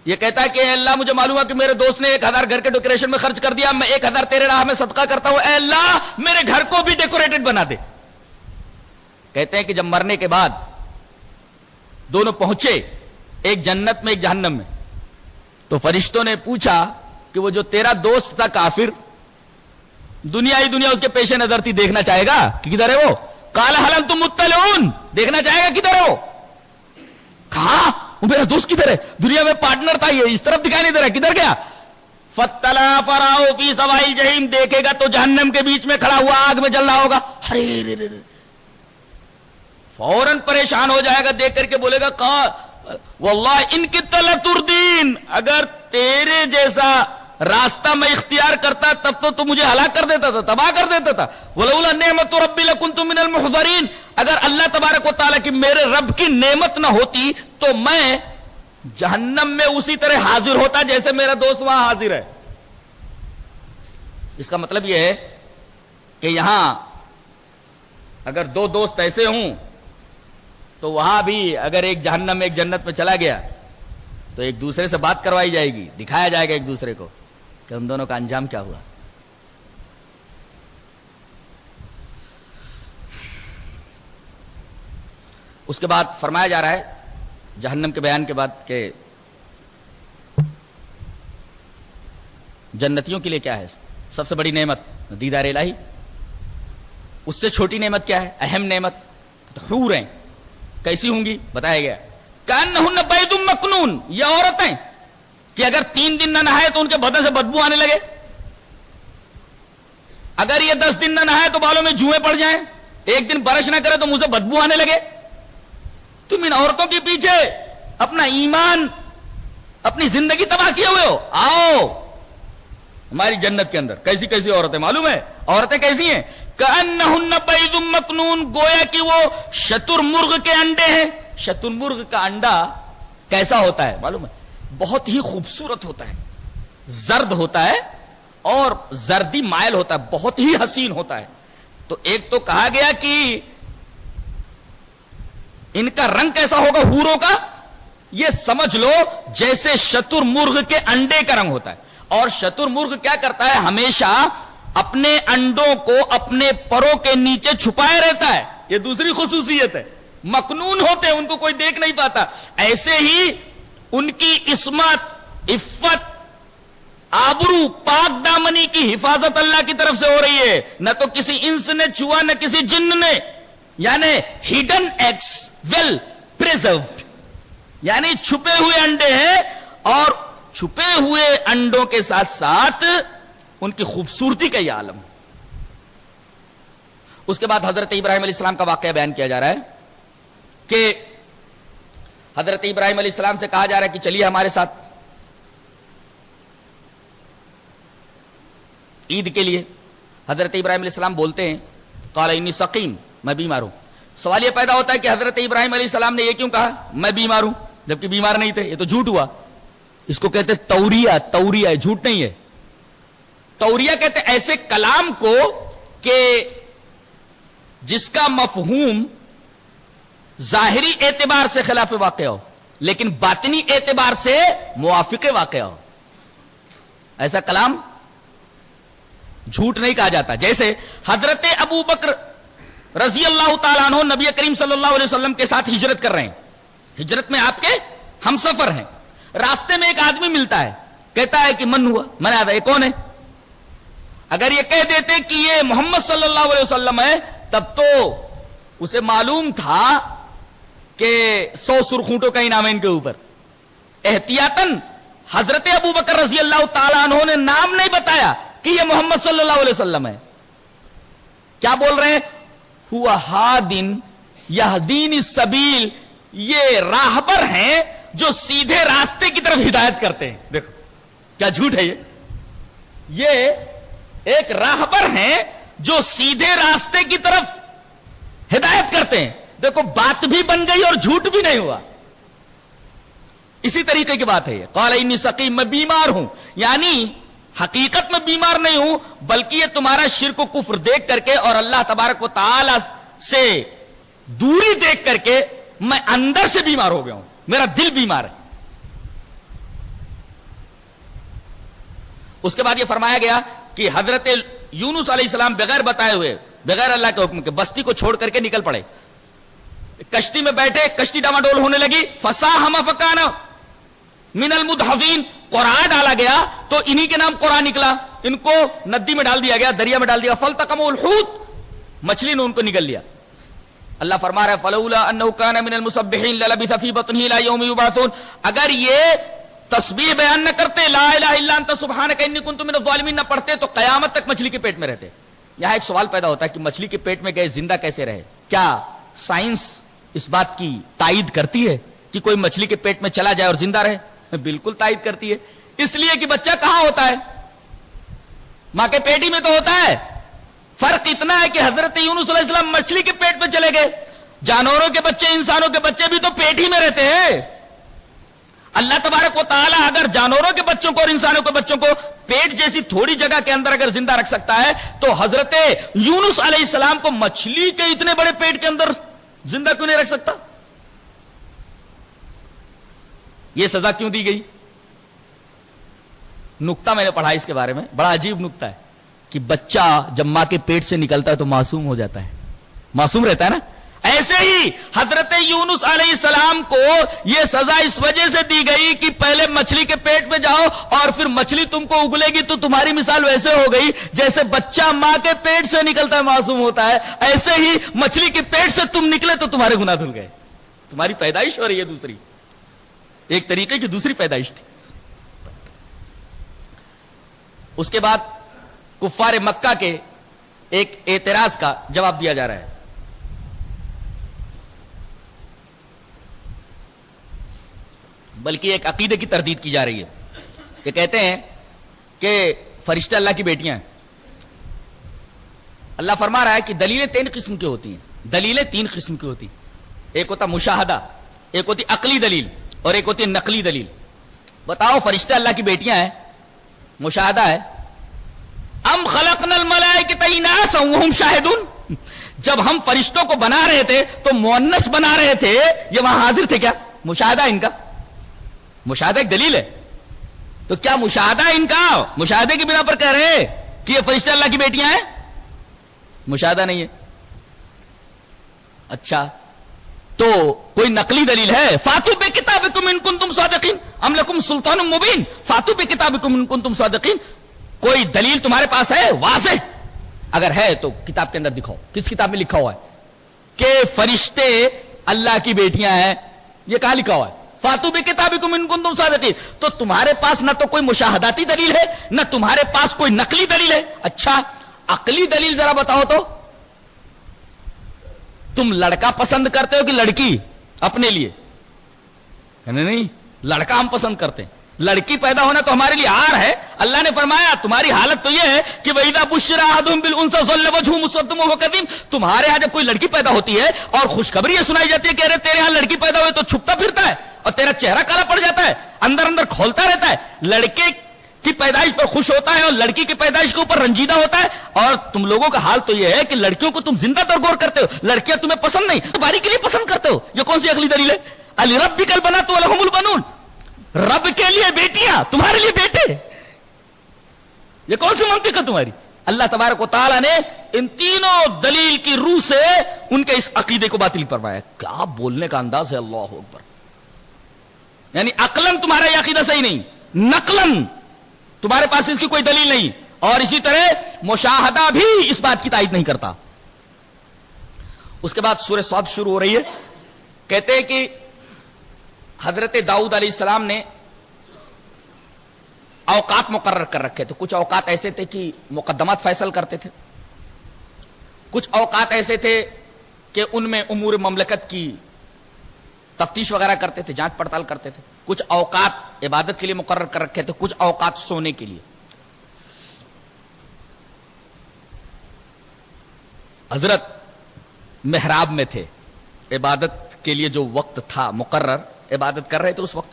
یہ کہتا ہے کہ اے اللہ مجھے معلوم ہے کہ میرے دوست نے 1,000 گھر کے ڈیکوریشن میں خرچ کر دیا، میں 1,000 تیرے راہ میں صدقہ کرتا ہوں، اے اللہ میرے گھر کو بھی ڈیکوریٹڈ بنا دے۔ کہتے ہیں کہ جب مرنے کے بعد دونوں پہنچے ایک جنت میں ایک جہنم میں، تو فرشتوں نے پوچھا کہ وہ جو تیرا دوست تھا کافر، دنیا ہی دنیا اس کے پیش نظر تھی، دیکھنا چاہے گا کہ کدھر ہے وہ؟ قال هل انتم مطلعون، دیکھنا چاہے گا کدھر ہے وہ؟ کہا وہ میرا دوست کدھر ہے؟ دنیا میں پارٹنر تھا، یہ اس طرف دکھائی نہیں دے رہا، کدھر گیا؟ فطلع فرآہ فی سواء الجحیم، دیکھے گا تو جہنم کے بیچ میں کھڑا ہوا آگ میں جل رہا ہوگا۔ ارے فوراً پریشان ہو جائے گا، دیکھ کر کے بولے گا واللہ ان کی لتردین، اگر تیرے جیسا راستہ میں اختیار کرتا تب تو مجھے ہلاک کر دیتا تھا، تباہ کر دیتا تھا۔ ولولا نعمت ربی لکنت من المحضرین، اگر اللہ تبارک و تعالیٰ کی میرے رب کی نعمت نہ ہوتی تو میں جہنم میں اسی طرح حاضر ہوتا جیسے میرا دوست وہاں حاضر ہے۔ اس کا مطلب یہ ہے کہ یہاں اگر دو دوست ایسے ہوں تو وہاں بھی اگر ایک جہنم میں ایک جنت میں چلا گیا تو ایک دوسرے سے بات کروائی جائے گی، دکھایا جائے گا ایک دوسرے کو کہ ان دونوں کا انجام کیا ہوا۔ اس کے بعد فرمایا جا رہا ہے جہنم کے بیان کے بعد کہ جنتیوں کے لیے کیا ہے سب سے بڑی نعمت؟ دیدار الہی۔ اس سے چھوٹی نعمت کیا ہے؟ اہم نعمت حور ہیں۔ کیسی ہوں گی؟ بتایا گیا کأنہن بیض مکنون، یہ عورتیں کہ اگر 3 دن نہ نہائے تو ان کے بدن سے بدبو آنے لگے، اگر یہ 10 دن نہ نہائے تو بالوں میں جوئیں پڑ جائیں، 1 دن برش نہ کرے تو منہ سے بدبو آنے لگے۔ تم ان عورتوں کے پیچھے اپنا ایمان اپنی زندگی تباہ کیے ہوئے ہو، آؤ ہماری جنت کے اندر۔ کیسی کیسی عورتیں معلوم ہے؟ عورتیں کیسی ہیں؟ کأنہن بیض مکنون، گویا کہ وہ شتر مرغ کے انڈے ہیں۔ شتر مرغ کا انڈا کیسا ہوتا ہے معلوم ہے؟ بہت ہی خوبصورت ہوتا ہے، زرد ہوتا ہے اور زردی مائل ہوتا ہے، بہت ہی حسین ہوتا ہے۔ تو ایک تو کہا گیا کہ ان کا رنگ کیسا ہوگا حوروں کا؟ یہ سمجھ لو جیسے شتر مرغ کے انڈے کا رنگ ہوتا ہے. اور شتر مرغ کیا کرتا ہے؟ ہمیشہ اپنے انڈوں کو اپنے پروں کے نیچے چھپائے رہتا ہے. یہ دوسری خصوصیت ہے. مکنون ہوتے ہیں, ان کو کوئی دیکھ نہیں پاتا. ایسے ہی ان کی عصمت, عفت, آبرو, پاک دامنی کی حفاظت اللہ کی طرف سے ہو رہی ہے. نہ تو کسی انس نے چھوا نہ کسی جن نے. یعنی ہڈن ایگز ویل پریزروڈ, یعنی چھپے ہوئے انڈے ہیں, اور چھپے ہوئے انڈوں کے ساتھ ساتھ ان کی خوبصورتی کا یہ عالم. اس کے بعد حضرت ابراہیم علیہ السلام کا واقعہ بیان کیا جا رہا ہے کہ حضرت ابراہیم علیہ السلام سے کہا جا رہا ہے کہ چلیے ہمارے ساتھ عید کے لیے. حضرت ابراہیم علیہ السلام بولتے ہیں قال انی سقیم, میں بیمار ہوں. سوال یہ پیدا ہوتا ہے کہ حضرت ابراہیم علیہ السلام نے یہ کیوں کہا میں بیمار ہوں, جبکہ بیمار نہیں تھے؟ یہ تو جھوٹ ہوا. اس کو کہتے توریہ. توریہ ہے, جھوٹ نہیں ہے. توریہ کہتے ایسے کلام کو کہ جس کا مفہوم ظاہری اعتبار سے خلاف واقع ہو لیکن باطنی اعتبار سے موافق واقع ہو. ایسا کلام جھوٹ نہیں کہا جاتا. جیسے حضرت ابو بکر رضی اللہ تعالیٰ عنہ نبی کریم صلی اللہ علیہ وسلم کے ساتھ ہجرت کر رہے ہیں. ہجرت میں آپ کے ہم سفر ہیں. راستے میں ایک آدمی ملتا ہے, کہتا ہے کہ من ہوا, میں نے آتا, یہ کون ہے؟ اگر یہ کہہ دیتے کہ یہ محمد صلی اللہ علیہ وسلم ہے تب تو اسے معلوم تھا کہ 100 سرخونٹوں کا انعام ہے ان کے اوپر. احتیاطاً حضرت ابو بکر رضی اللہ تعالیٰ عنہ نے نام نہیں بتایا کہ یہ محمد صلی اللہ علیہ وسلم ہے. کیا بول رہے ہیں؟ ہوا ہادن یہدین السبیل, یہ راہبر ہیں جو سیدھے راستے کی طرف ہدایت کرتے ہیں. دیکھو کیا جھوٹ ہے یہ ایک راہبر ہیں جو سیدھے راستے کی طرف ہدایت کرتے ہیں. دیکھو بات بھی بن گئی اور جھوٹ بھی نہیں ہوا. اسی طریقے کی بات ہے یہ. قال انی سقیم, میں بیمار ہوں, یعنی حقیقت میں بیمار نہیں ہوں بلکہ یہ تمہارا شرک و کفر دیکھ کر کے اور اللہ تبارک و تعالی سے دوری دیکھ کر کے میں اندر سے بیمار ہو گیا ہوں, میرا دل بیمار ہے. اس کے بعد یہ فرمایا گیا کہ حضرت یونس علیہ السلام بغیر بتائے ہوئے, بغیر اللہ کے حکم کے بستی کو چھوڑ کر کے نکل پڑے. کشتی میں بیٹھے, کشتی ڈاماڈول ہونے لگی. فساہم فکان من المدحضین, قرآن ڈالا گیا تو انہی کے نام قرآن نکلا. ان کو ندی میں ڈال دیا گیا, دریا میں ڈال دیا. فلتقمہ الحوت, مچھلی نے ان کو نگل لیا. اللہ فرما رہا ہے فلولا انہ کان من المسبحین للبث فی بطنہ الی یوم یبعثون. اگر یہ تسبیح بیان نہ کرتے, لا الہ الا انت سبحانک انی کنت من الظالمین نہ پڑھتے, تو قیامت تک مچھلی کے پیٹ میں رہتے. یہاں ایک سوال پیدا ہوتا ہے کہ مچھلی کے پیٹ میں گئے زندہ کیسے رہے؟ کیا سائنس اس بات کی تائید کرتی ہے کہ کوئی مچھلی کے پیٹ میں چلا جائے اور زندہ رہے؟ بالکل تائید کرتی ہے. اس لیے کہ بچہ کہاں ہوتا ہے؟ ماں کے پیٹ ہی میں تو ہوتا ہے. فرق اتنا ہے کہ حضرت یونس علیہ السلام مچھلی کے پیٹ میں چلے گئے. جانوروں کے بچے, انسانوں کے بچے بھی تو پیٹ ہی میں رہتے ہیں. اللہ تبارک و تعالی اگر جانوروں کے بچوں کو اور انسانوں کے بچوں کو پیٹ جیسی تھوڑی جگہ کے اندر اگر زندہ رکھ سکتا ہے تو حضرت یونس علیہ السلام کو مچھلی کے اتنے بڑے پیٹ کے اندر زندہ کیوں نہیں رکھ سکتا؟ یہ سزا کیوں دی گئی؟ نکتہ میں نے پڑھا اس کے بارے میں, بڑا عجیب نکتہ ہے کہ بچہ جب ماں کے پیٹ سے نکلتا ہے تو معصوم ہو جاتا ہے, معصوم رہتا ہے نا. ایسے ہی حضرت یونس علیہ السلام کو یہ سزا اس وجہ سے دی گئی کہ پہلے مچھلی کے پیٹ میں جاؤ اور پھر مچھلی تم کو اگلے گی, تو تمہاری مثال ویسے ہو گئی جیسے بچہ ماں کے پیٹ سے نکلتا ہے معصوم ہوتا ہے. ایسے ہی مچھلی کے پیٹ سے تم نکلے تو تمہارے گناہ دھل گئے. تمہاری پیدائش ہو رہی ہے دوسری, ایک طریقے کی دوسری پیدائش تھی. اس کے بعد کفار مکہ کے ایک اعتراض کا جواب دیا جا رہا ہے. بلکہ ایک عقیدے کی تردید کی جا رہی ہے. یہ کہتے ہیں کہ فرشتے اللہ کی بیٹیاں ہیں. اللہ فرما رہا ہے کہ دلیلیں 3 قسم کی ہوتی ہیں. دلیلیں 3 قسم کی ہوتی ہیں. ایک ہوتا مشاہدہ, ایک ہوتی عقلی دلیل, اور ایک ہوتی نقلی دلیل. بتاؤ فرشتے اللہ کی بیٹیاں ہیں, مشاہدہ ہے. ام خلقنا الملائکۃ اناثا وهم شاہدون, جب ہم فرشتوں کو بنا رہے تھے تو مؤنث بنا رہے تھے, یہ وہاں حاضر تھے کیا؟ مشاہدہ ان کا. مشاہدہ ایک دلیل ہے. تو کیا مشاہدہ ان کا مشاہدے کی بنا پر کہہ رہے ہیں کہ یہ فرشتے اللہ کی بیٹیاں ہیں؟ مشاہدہ نہیں ہے. اچھا تو کوئی نقلی دلیل ہے؟ فاتو بے کتابکم ان کنتم صادقین ام لکم سلطان مبین. فاتو بے کتابکم ان کنتم صادقین. کوئی دلیل تمہارے پاس ہے واضح؟ اگر ہے تو کتاب کے اندر دکھاؤ. کس کتاب میں لکھا ہوا ہے کہ فرشتے اللہ کی بیٹیاں ہیں؟ یہ کہاں لکھا ہوا ہے؟ فاتو بے کتابکم ان کنتم صادقین. تو تمہارے پاس نہ تو کوئی مشاہداتی دلیل ہے نہ تمہارے پاس کوئی نقلی دلیل ہے. اچھا عقلی دلیل ذرا بتاؤ تو. تم لڑکا پسند کرتے ہو کہ لڑکی اپنے لیے؟ نہیں, لڑکا ہم پسند کرتے ہیں. لڑکی پیدا ہونا تو ہمارے لیے عار ہے. اللہ نے فرمایا تمہاری حالت تو یہ ہے کہ وَإِذَا بُشِّرَ أَحَدُهُم بِالْأُنثَىٰ ظَلَّ وَجْهُهُ مُسْوَدًّا وَهُوَ كَظِيمٌ. تمہارے ہاں جب کوئی لڑکی پیدا ہوتی ہے اور خوشخبری یہ سنائی جاتی ہے کہ ارے تیرے ہاں لڑکی پیدا ہوئی تو چھپتا پھرتا ہے اور تیرا چہرہ کالا پڑ جاتا ہے, اندر اندر کھولتا رہتا ہے. لڑکے کی پیدائش پر خوش ہوتا ہے اور لڑکی کی پیدائش کے اوپر رنجیدہ ہوتا ہے. اور تم لوگوں کا حال تو یہ ہے کہ لڑکیوں کو تم زندہ طور غور کرتے ہو, لڑکیاں تمہیں پسند نہیں, تمہاری کے لیے پسند کرتے ہو. یہ کون سی عقلی دلیل ہے؟ لِرَبِّكَ الْبَنَاتُ وَلَهُمُ الْبَنُونَ. رب کے لیے بیٹیاں, تمہارے لیے بیٹے. یہ کون سی منطق ہے تمہاری؟ اللہ تبارک و تعالیٰ نے ان تینوں دلیل کی روح سے ان کے اس عقیدے کو باطل فرمایا. کیا بولنے کا انداز ہے, اللہ اکبر. یعنی عقلاً تمہارا یہ عقیدہ صحیح نہیں, نقلاً تمہارے پاس اس کی کوئی دلیل نہیں, اور اسی طرح مشاہدہ بھی اس بات کی تائید نہیں کرتا. اس کے بعد سورہ صاد شروع ہو رہی ہے. کہتے ہیں کہ حضرت داؤد علیہ السلام نے اوقات مقرر کر رکھے تھے. کچھ اوقات ایسے تھے کہ مقدمات فیصل کرتے تھے, کچھ اوقات ایسے تھے کہ ان میں امور مملکت کی تفتیش وغیرہ کرتے تھے, جانچ پڑتال کرتے تھے. کچھ اوقات عبادت کے لیے مقرر کر رکھے تھے, کچھ اوقات سونے کے لیے. حضرت محراب میں تھے, عبادت کے لیے جو وقت تھا مقرر, عبادت کر رہے تھے اس وقت.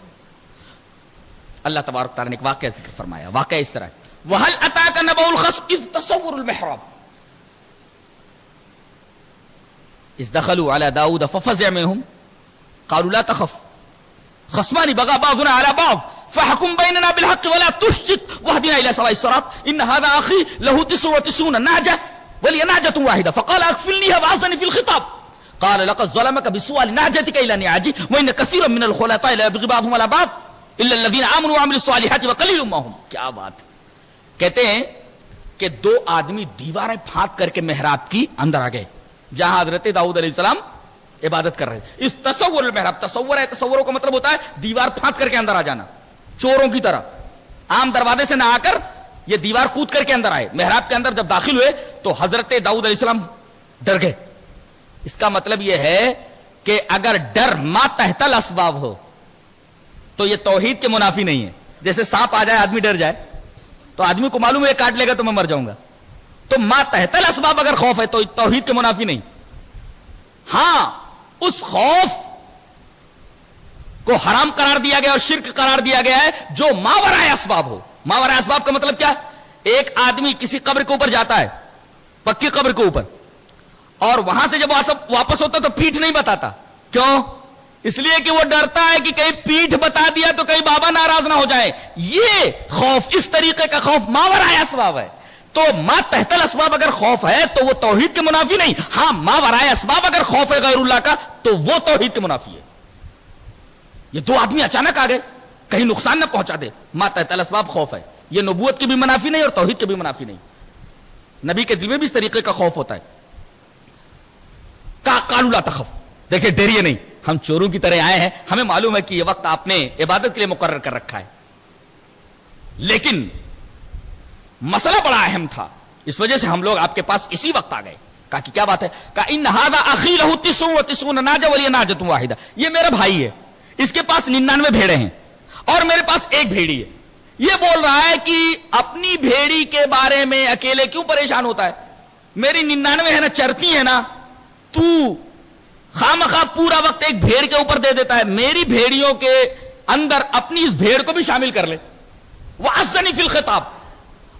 اللہ تبارک تعالیٰ نے ایک واقعہ ذکر فرمایا. واقعہ اس طرح ہے, وَهَلْ أَتَاكَ نَبَأُ الْخَصْمِ إِذْ تَصَوَّرُوا الْمِحْرَابَ إِذْ دَخَلُوا عَلَى دَاوُودَ فَفَزِعَ مِنْهُمْ قَالُوا لَا تَخَفْ خَصْمَانِ بَغَىٰ بَعْضُنَا عَلَىٰ بَعْضٍ فَاحْكُم بَيْنَنَا بِالْحَقِّ وَلَا تُشْطِطْ وَاهْدِنَا إِلَىٰ سَوَاءِ الصِّرَاطِ إِنَّ هَٰذَا أَخِي لَهُ 99 نَعْجَةٌ وَلِيَ نَعْجَةٌ وَاحِدَةٌ فَقَالَ أَكْفِلْنِيهَا وَأَعْزَنِي فِي الْخِطَابِ قال لقد ظلمك بسؤال نعجتك الى نعاجه وان كثيرا من الخلطاء لا يبغي بعضهم على بعض الا الذين امنوا وعملوا الصالحات وقليل ما هم. کیا بات ہے. کہتے ہیں کہ دو آدمی دیواریں پھاند کر کے محراب کی اندر آ گئے جہاں حضرت داؤد علیہ السلام عبادت کر رہے تھے. اس تصور المحراب, تصور ہے, تصوروں کا مطلب ہوتا ہے دیوار پھاند کر کے اندر آ جانا, چوروں کی طرح. عام دروازے سے نہ آ کر یہ دیوار کود کر کے اندر آئے. محراب کے اندر جب داخل ہوئے تو حضرت داؤد علیہ السلام ڈر گئے. اس کا مطلب یہ ہے کہ اگر ڈر ما تحت الاسباب ہو تو یہ توحید کے منافی نہیں ہے. جیسے سانپ آ جائے آدمی ڈر جائے تو آدمی کو معلوم ہے کاٹ لے گا تو میں مر جاؤں گا. تو ما تحت الاسباب اگر خوف ہے تو توحید کے منافی نہیں. ہاں اس خوف کو حرام قرار دیا گیا اور شرک قرار دیا گیا ہے جو ماورائے اسباب ہو. ماورائے اسباب کا مطلب کیا؟ ایک آدمی کسی قبر کے اوپر جاتا ہے, پکی قبر کے اوپر, اور وہاں سے جب واپس ہوتا تو پیٹھ نہیں بتاتا. کیوں؟ اس لیے کہ وہ ڈرتا ہے کہ کہیں پیٹھ بتا دیا تو کہیں بابا ناراض نہ ہو جائے. یہ خوف, اس طریقے کا خوف ماورائے اسباب ہے. تو ما تحت الاسباب اگر خوف ہے تو وہ توحید کے منافی نہیں. ہاں ماورائے اسباب اگر خوف ہے غیر اللہ کا تو وہ توحید کے منافی ہے. یہ دو آدمی اچانک آ گئے, کہیں نقصان نہ پہنچا دے, ما تحت الاسباب خوف ہے. یہ نبوت کی بھی منافی نہیں اور توحید کی بھی منافی نہیں. نبی کے دل میں بھی اس طریقے کا خوف ہوتا ہے. قالوا لا تخف, دیکھیں ڈریے نہیں, ہم چوروں کی طرح آئے ہیں, ہمیں معلوم ہے کہ یہ وقت آپ نے عبادت کے لیے مقرر کر رکھا ہے. لیکن مسئلہ بڑا اہم تھا, اس وجہ سے ہم لوگ آپ کے پاس اسی وقت آ گئے. کہا کہ کیا بات ہے؟ کہا ان ھذا اخی لہ 99 نعجہ ولی نعجۃ واحدہ. یہ میرا بھائی ہے, اس کے پاس 99 بھیڑیں ہیں اور میرے پاس ایک بھیڑی ہے. یہ بول رہا ہے کہ اپنی بھیڑی کے بارے میں اکیلے کیوں پریشان ہوتا ہے؟ میری 99 ہے نا, چرتی ہے نا, تو خامخواہ پورا وقت ایک بھیڑ کے اوپر دے دیتا ہے. میری بھیڑیوں کے اندر اپنی اس بھیڑ کو بھی شامل کر لے. وَعَزَّنِي فِي الْخِطَابِ,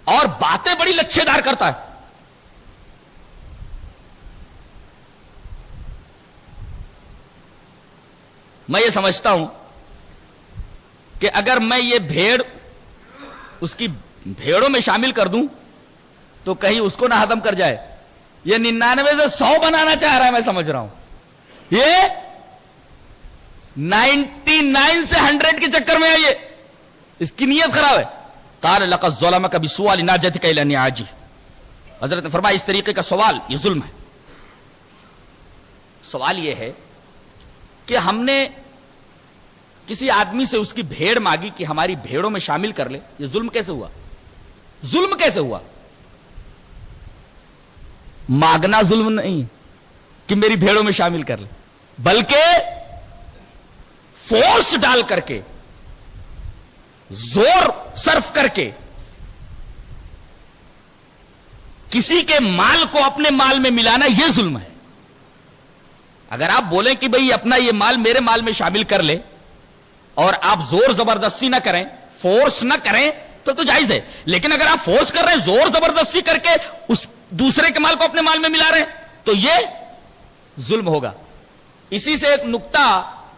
اور باتیں بڑی لچھے دار کرتا ہے. میں یہ سمجھتا ہوں کہ اگر میں یہ بھیڑ اس کی بھیڑوں میں شامل کر دوں تو کہیں اس کو نہ ختم کر جائے. یہ 99 سے 100 بنانا چاہ رہا ہے, میں سمجھ رہا ہوں. یہ 99 سے 100 کے چکر میں ہے, یہ اس کی نیت خراب ہے. قال لقد ظلمك بسؤال ناجتك الى نعاجه. حضرت نے فرمایا اس طریقے کا سوال یہ ظلم ہے. سوال یہ ہے کہ ہم نے کسی آدمی سے اس کی بھیڑ مانگی کہ ہماری بھیڑوں میں شامل کر لے. یہ ظلم کیسے ہوا؟ ظلم کیسے ہوا؟ مانگنا ظلم نہیں کہ میری بھیڑوں میں شامل کر لے, بلکہ فورس ڈال کر کے, زور صرف کر کے کسی کے مال کو اپنے مال میں ملانا یہ ظلم ہے. اگر آپ بولیں کہ بھئی اپنا یہ مال میرے مال میں شامل کر لے اور آپ زور زبردستی نہ کریں, فورس نہ کریں, تو جائز ہے. لیکن اگر آپ فورس کر رہے ہیں, زور زبردستی کر کے اس دوسرے کے مال کو اپنے مال میں ملا رہے ہیں, تو یہ ظلم ہوگا. اسی سے ایک نقطہ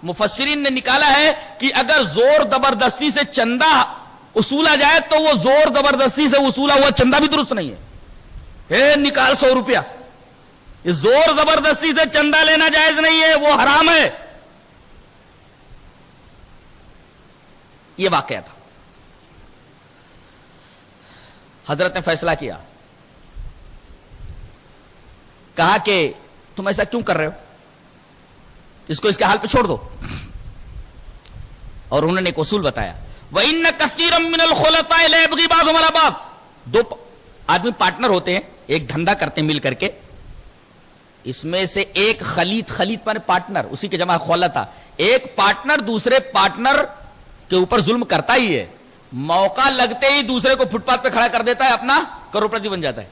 مفسرین نے نکالا ہے کہ اگر زور زبردستی سے چندہ وصولا جائے تو وہ زور زبردستی سے وصولا ہوا چندہ بھی درست نہیں ہے. نکال 100 روپیہ, یہ زور زبردستی سے چندہ لینا جائز نہیں ہے, وہ حرام ہے. یہ واقعہ تھا. حضرت نے فیصلہ کیا, کہا کہ تم ایسا کیوں کر رہے ہو, اس کو اس کے حال پہ چھوڑ دو. اور انہوں نے ایک اصول بتایا, وَإِنَّ كَثِيرًا مِّنَ الْخُلَطَاءِ لَا يَبْغِي بَعْضُهُمْ عَلَىٰ بَعْضٍ. دو آدمی پارٹنر ہوتے ہیں, ایک دھندا کرتے ہیں مل کر کے, اس میں سے ایک خلیط پر پارٹنر, اسی کے جمع خلطہ, ایک پارٹنر دوسرے پارٹنر کے اوپر ظلم کرتا ہی ہے, موقع لگتے ہی دوسرے کو فٹ پاتھ پہ کھڑا کر دیتا ہے, اپنا کروڑپتی بن جاتا ہے.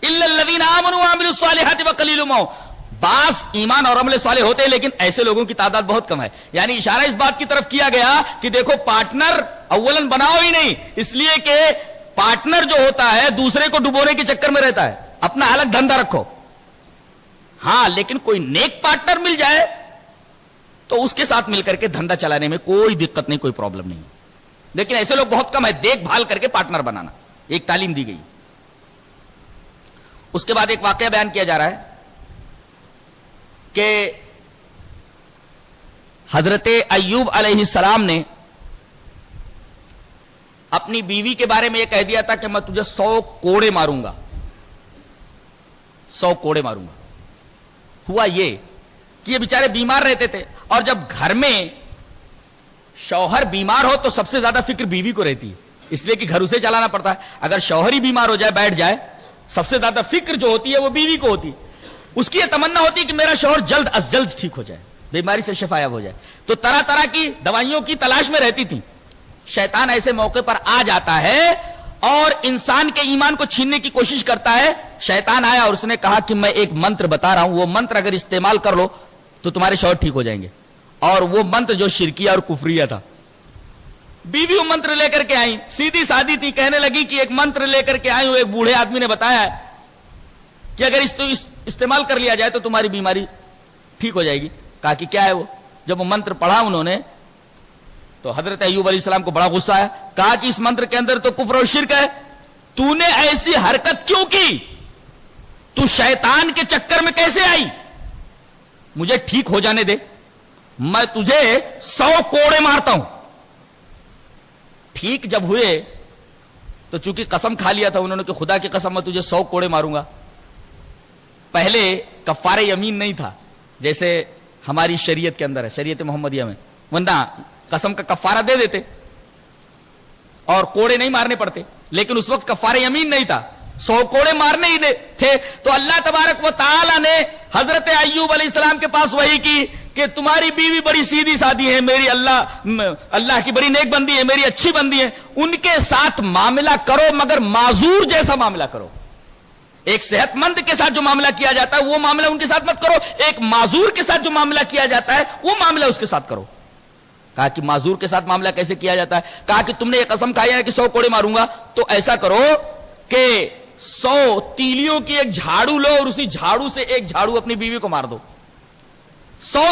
إِلَّا الَّذِينَ آمَنُوا وَعَمِلُوا الصَّالِحَاتِ وَقَلِيلٌ مَا هُمْ. بعض ایمان اور عمل صالح ہوتے ہیں لیکن ایسے لوگوں کی تعداد بہت کم ہے. یعنی اشارہ اس بات کی طرف کیا گیا کہ دیکھو پارٹنر اولن بناؤ ہی نہیں, اس لیے کہ پارٹنر جو ہوتا ہے دوسرے کو ڈبونے کے چکر میں رہتا ہے, اپنا الگ دھندا رکھو. ہاں لیکن کوئی نیک پارٹنر مل جائے تو اس کے ساتھ مل کر کے دھندا چلانے میں کوئی دقت نہیں, کوئی پرابلم نہیں. لیکن ایسے لوگ بہت کم ہے. دیکھ بھال کر کے پارٹنر بنانا ایک تعلیم دی گئی. اس کے بعد ایک واقعہ بیان کیا جا رہا ہے کہ حضرت ایوب علیہ السلام نے اپنی بیوی کے بارے میں یہ کہہ دیا تھا کہ میں تجھے 100 کوڑے ماروں گا, 100 کوڑے ماروں گا. ہوا یہ کہ یہ بیچارے بیمار رہتے تھے, اور جب گھر میں شوہر بیمار ہو تو سب سے زیادہ فکر بیوی کو رہتی ہے, اس لیے کہ گھر اسے چلانا پڑتا ہے. اگر شوہر ہی بیمار ہو جائے, بیٹھ جائے, سب سے زیادہ فکر جو ہوتی ہے وہ بیوی کو ہوتی ہے. اس کی یہ تمنا ہوتی ہے کہ میرا شوہر جلد از جلد ٹھیک ہو جائے, بیماری سے شفا یاب ہو جائے. تو طرح طرح کی دوائیوں کی تلاش میں رہتی تھی. شیطان ایسے موقع پر آ جاتا ہے اور انسان کے ایمان کو چھیننے کی کوشش کرتا ہے. شیطان آیا اور اس نے کہا کہ میں ایک منتر بتا رہا ہوں, وہ منتر اگر استعمال کر لو تو تمہارے شوہر ٹھیک ہو جائیں گے. اور وہ منتر جو شرکیہ اور کفریہ تھا. بیوی وہ منتر لے کر کے آئی, سیدھی سادی تھی, کہنے لگی کہ ایک منتر لے کر کے آئی ہوں, ایک بوڑھے آدمی نے بتایا کہ اگر استعمال کر لیا جائے تو تمہاری بیماری ٹھیک ہو جائے گی. کہا کہ کیا ہے وہ؟ جب وہ منتر پڑھا انہوں نے تو حضرت ایوب علیہ السلام کو بڑا غصہ آیا. کہا کہ اس منتر کے اندر تو کفر اور شرک ہے, تو نے ایسی حرکت کیوں کی, تو شیطان کے چکر میں کیسے آئی, مجھے ٹھیک ہو جانے دے, میں تجھے 100 کوڑے مارتا ہوں. ٹھیک جب ہوئے تو چونکہ قسم کھا لیا تھا انہوں نے کہ خدا کی قسم میں تجھے 100 کوڑے ماروں گا. پہلے کفارہ یمین نہیں تھا جیسے ہماری شریعت کے اندر ہے, شریعت محمدیہ میں, ورنہ قسم کا کفارہ دے دیتے اور کوڑے نہیں مارنے پڑتے. لیکن اس وقت کفارہ یمین نہیں تھا, 100 کوڑے مارنے ہی تھے. تو اللہ تبارک و تعالی نے حضرت ایوب علیہ السلام کے پاس وحی کی کہ تمہاری بیوی بڑی سیدھی سادی ہے, میری اللہ کی بڑی نیک بندی ہے, میری اچھی بندی ہے, ان کے ساتھ معاملہ کرو مگر معذور جیسا معاملہ کرو. ایک صحت مند کے ساتھ جو معاملہ کیا جاتا ہے وہ معاملہ ان کے ساتھ مت کرو, ایک معذور کے ساتھ جو معاملہ کیا جاتا ہے وہ معاملہ اس کے ساتھ کرو. کہا کہ معذور کے ساتھ معاملہ کیسے کیا جاتا ہے؟ کہا کہ تم نے یہ قسم کھائی ہے کہ 100 کوڑے ماروں گا, تو ایسا کرو کہ 100 تیلیوں کی ایک جھاڑو لو اور اسی جھاڑو سے ایک جھاڑو اپنی بیوی کو مار دو. 100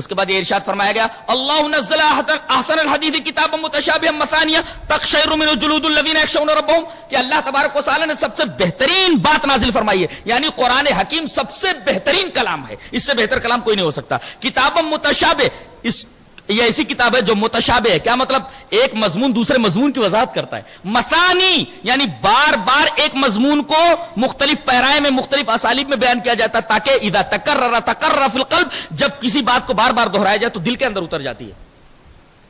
اس کے بعد یہ ارشاد فرمایا گیا اللہ نزل احسن الحدیث کتابا متشابہا مثانیہ تقشعر منہ جلود الذین یخشون ربہم، کہ اللہ تبارک و تعالی نے سب سے بہترین بات نازل فرمائی ہے، یعنی قرآن حکیم سب سے بہترین کلام ہے، اس سے بہتر کلام کوئی نہیں ہو سکتا۔ کتابا متشابہ، یہ ایسی کتاب ہے جو متشابہ ہے، کیا مطلب؟ ایک مضمون دوسرے مضمون کی وضاحت کرتا ہے۔ مثانی یعنی بار بار ایک مضمون کو مختلف پیرائے میں مختلف اسالیب میں بیان کیا جاتا ہے تاکہ اذا تکرر فی القلب، جب کسی بات کو بار بار دہرایا جائے تو دل کے اندر اتر جاتی ہے۔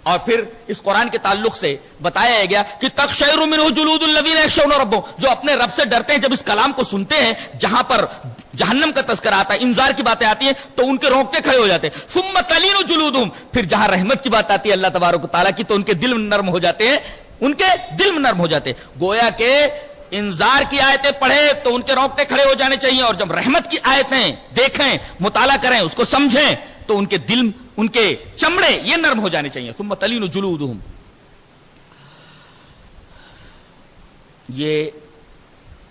اور پھر اس قرآن کے تعلق سے بتایا گیا کہ تقشعر منہ جلود الذین یخشون ربہم، جو اپنے رب سے ڈرتے ہیں جب اس کلام کو سنتے ہیں جہاں پر جہنم کا تذکرہ آتا ہے، انذار کی باتیں آتی ہیں تو ان کے رونگٹے کھڑے ہو جاتے ہیں۔ ثم تلین جلودہم، پھر جہاں رحمت کی بات آتی ہے اللہ تبارک و تعالیٰ کی تو ان کے دل نرم ہو جاتے ہیں، ان کے دل نرم ہو جاتے ہیں۔ گویا کہ انذار کی آیتیں پڑھیں تو ان کے رونگٹے کھڑے ہو جانے چاہیے، اور جب رحمت کی آیتیں دیکھیں، مطالعہ کریں، اس کو سمجھیں تو ان کے دل، ان کے چمڑے یہ نرم ہو جانے چاہیے۔ ثم تلین جلودہم، یہ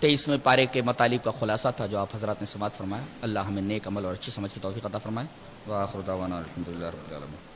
23ویں پارے کے مطالب کا خلاصہ تھا جو آپ حضرات نے سماعت فرمایا۔ اللہ ہمیں نیک عمل اور اچھی سمجھ کی توفیق عطا فرمائے۔ وآخر دعوانا الحمدللہ رب العالمین۔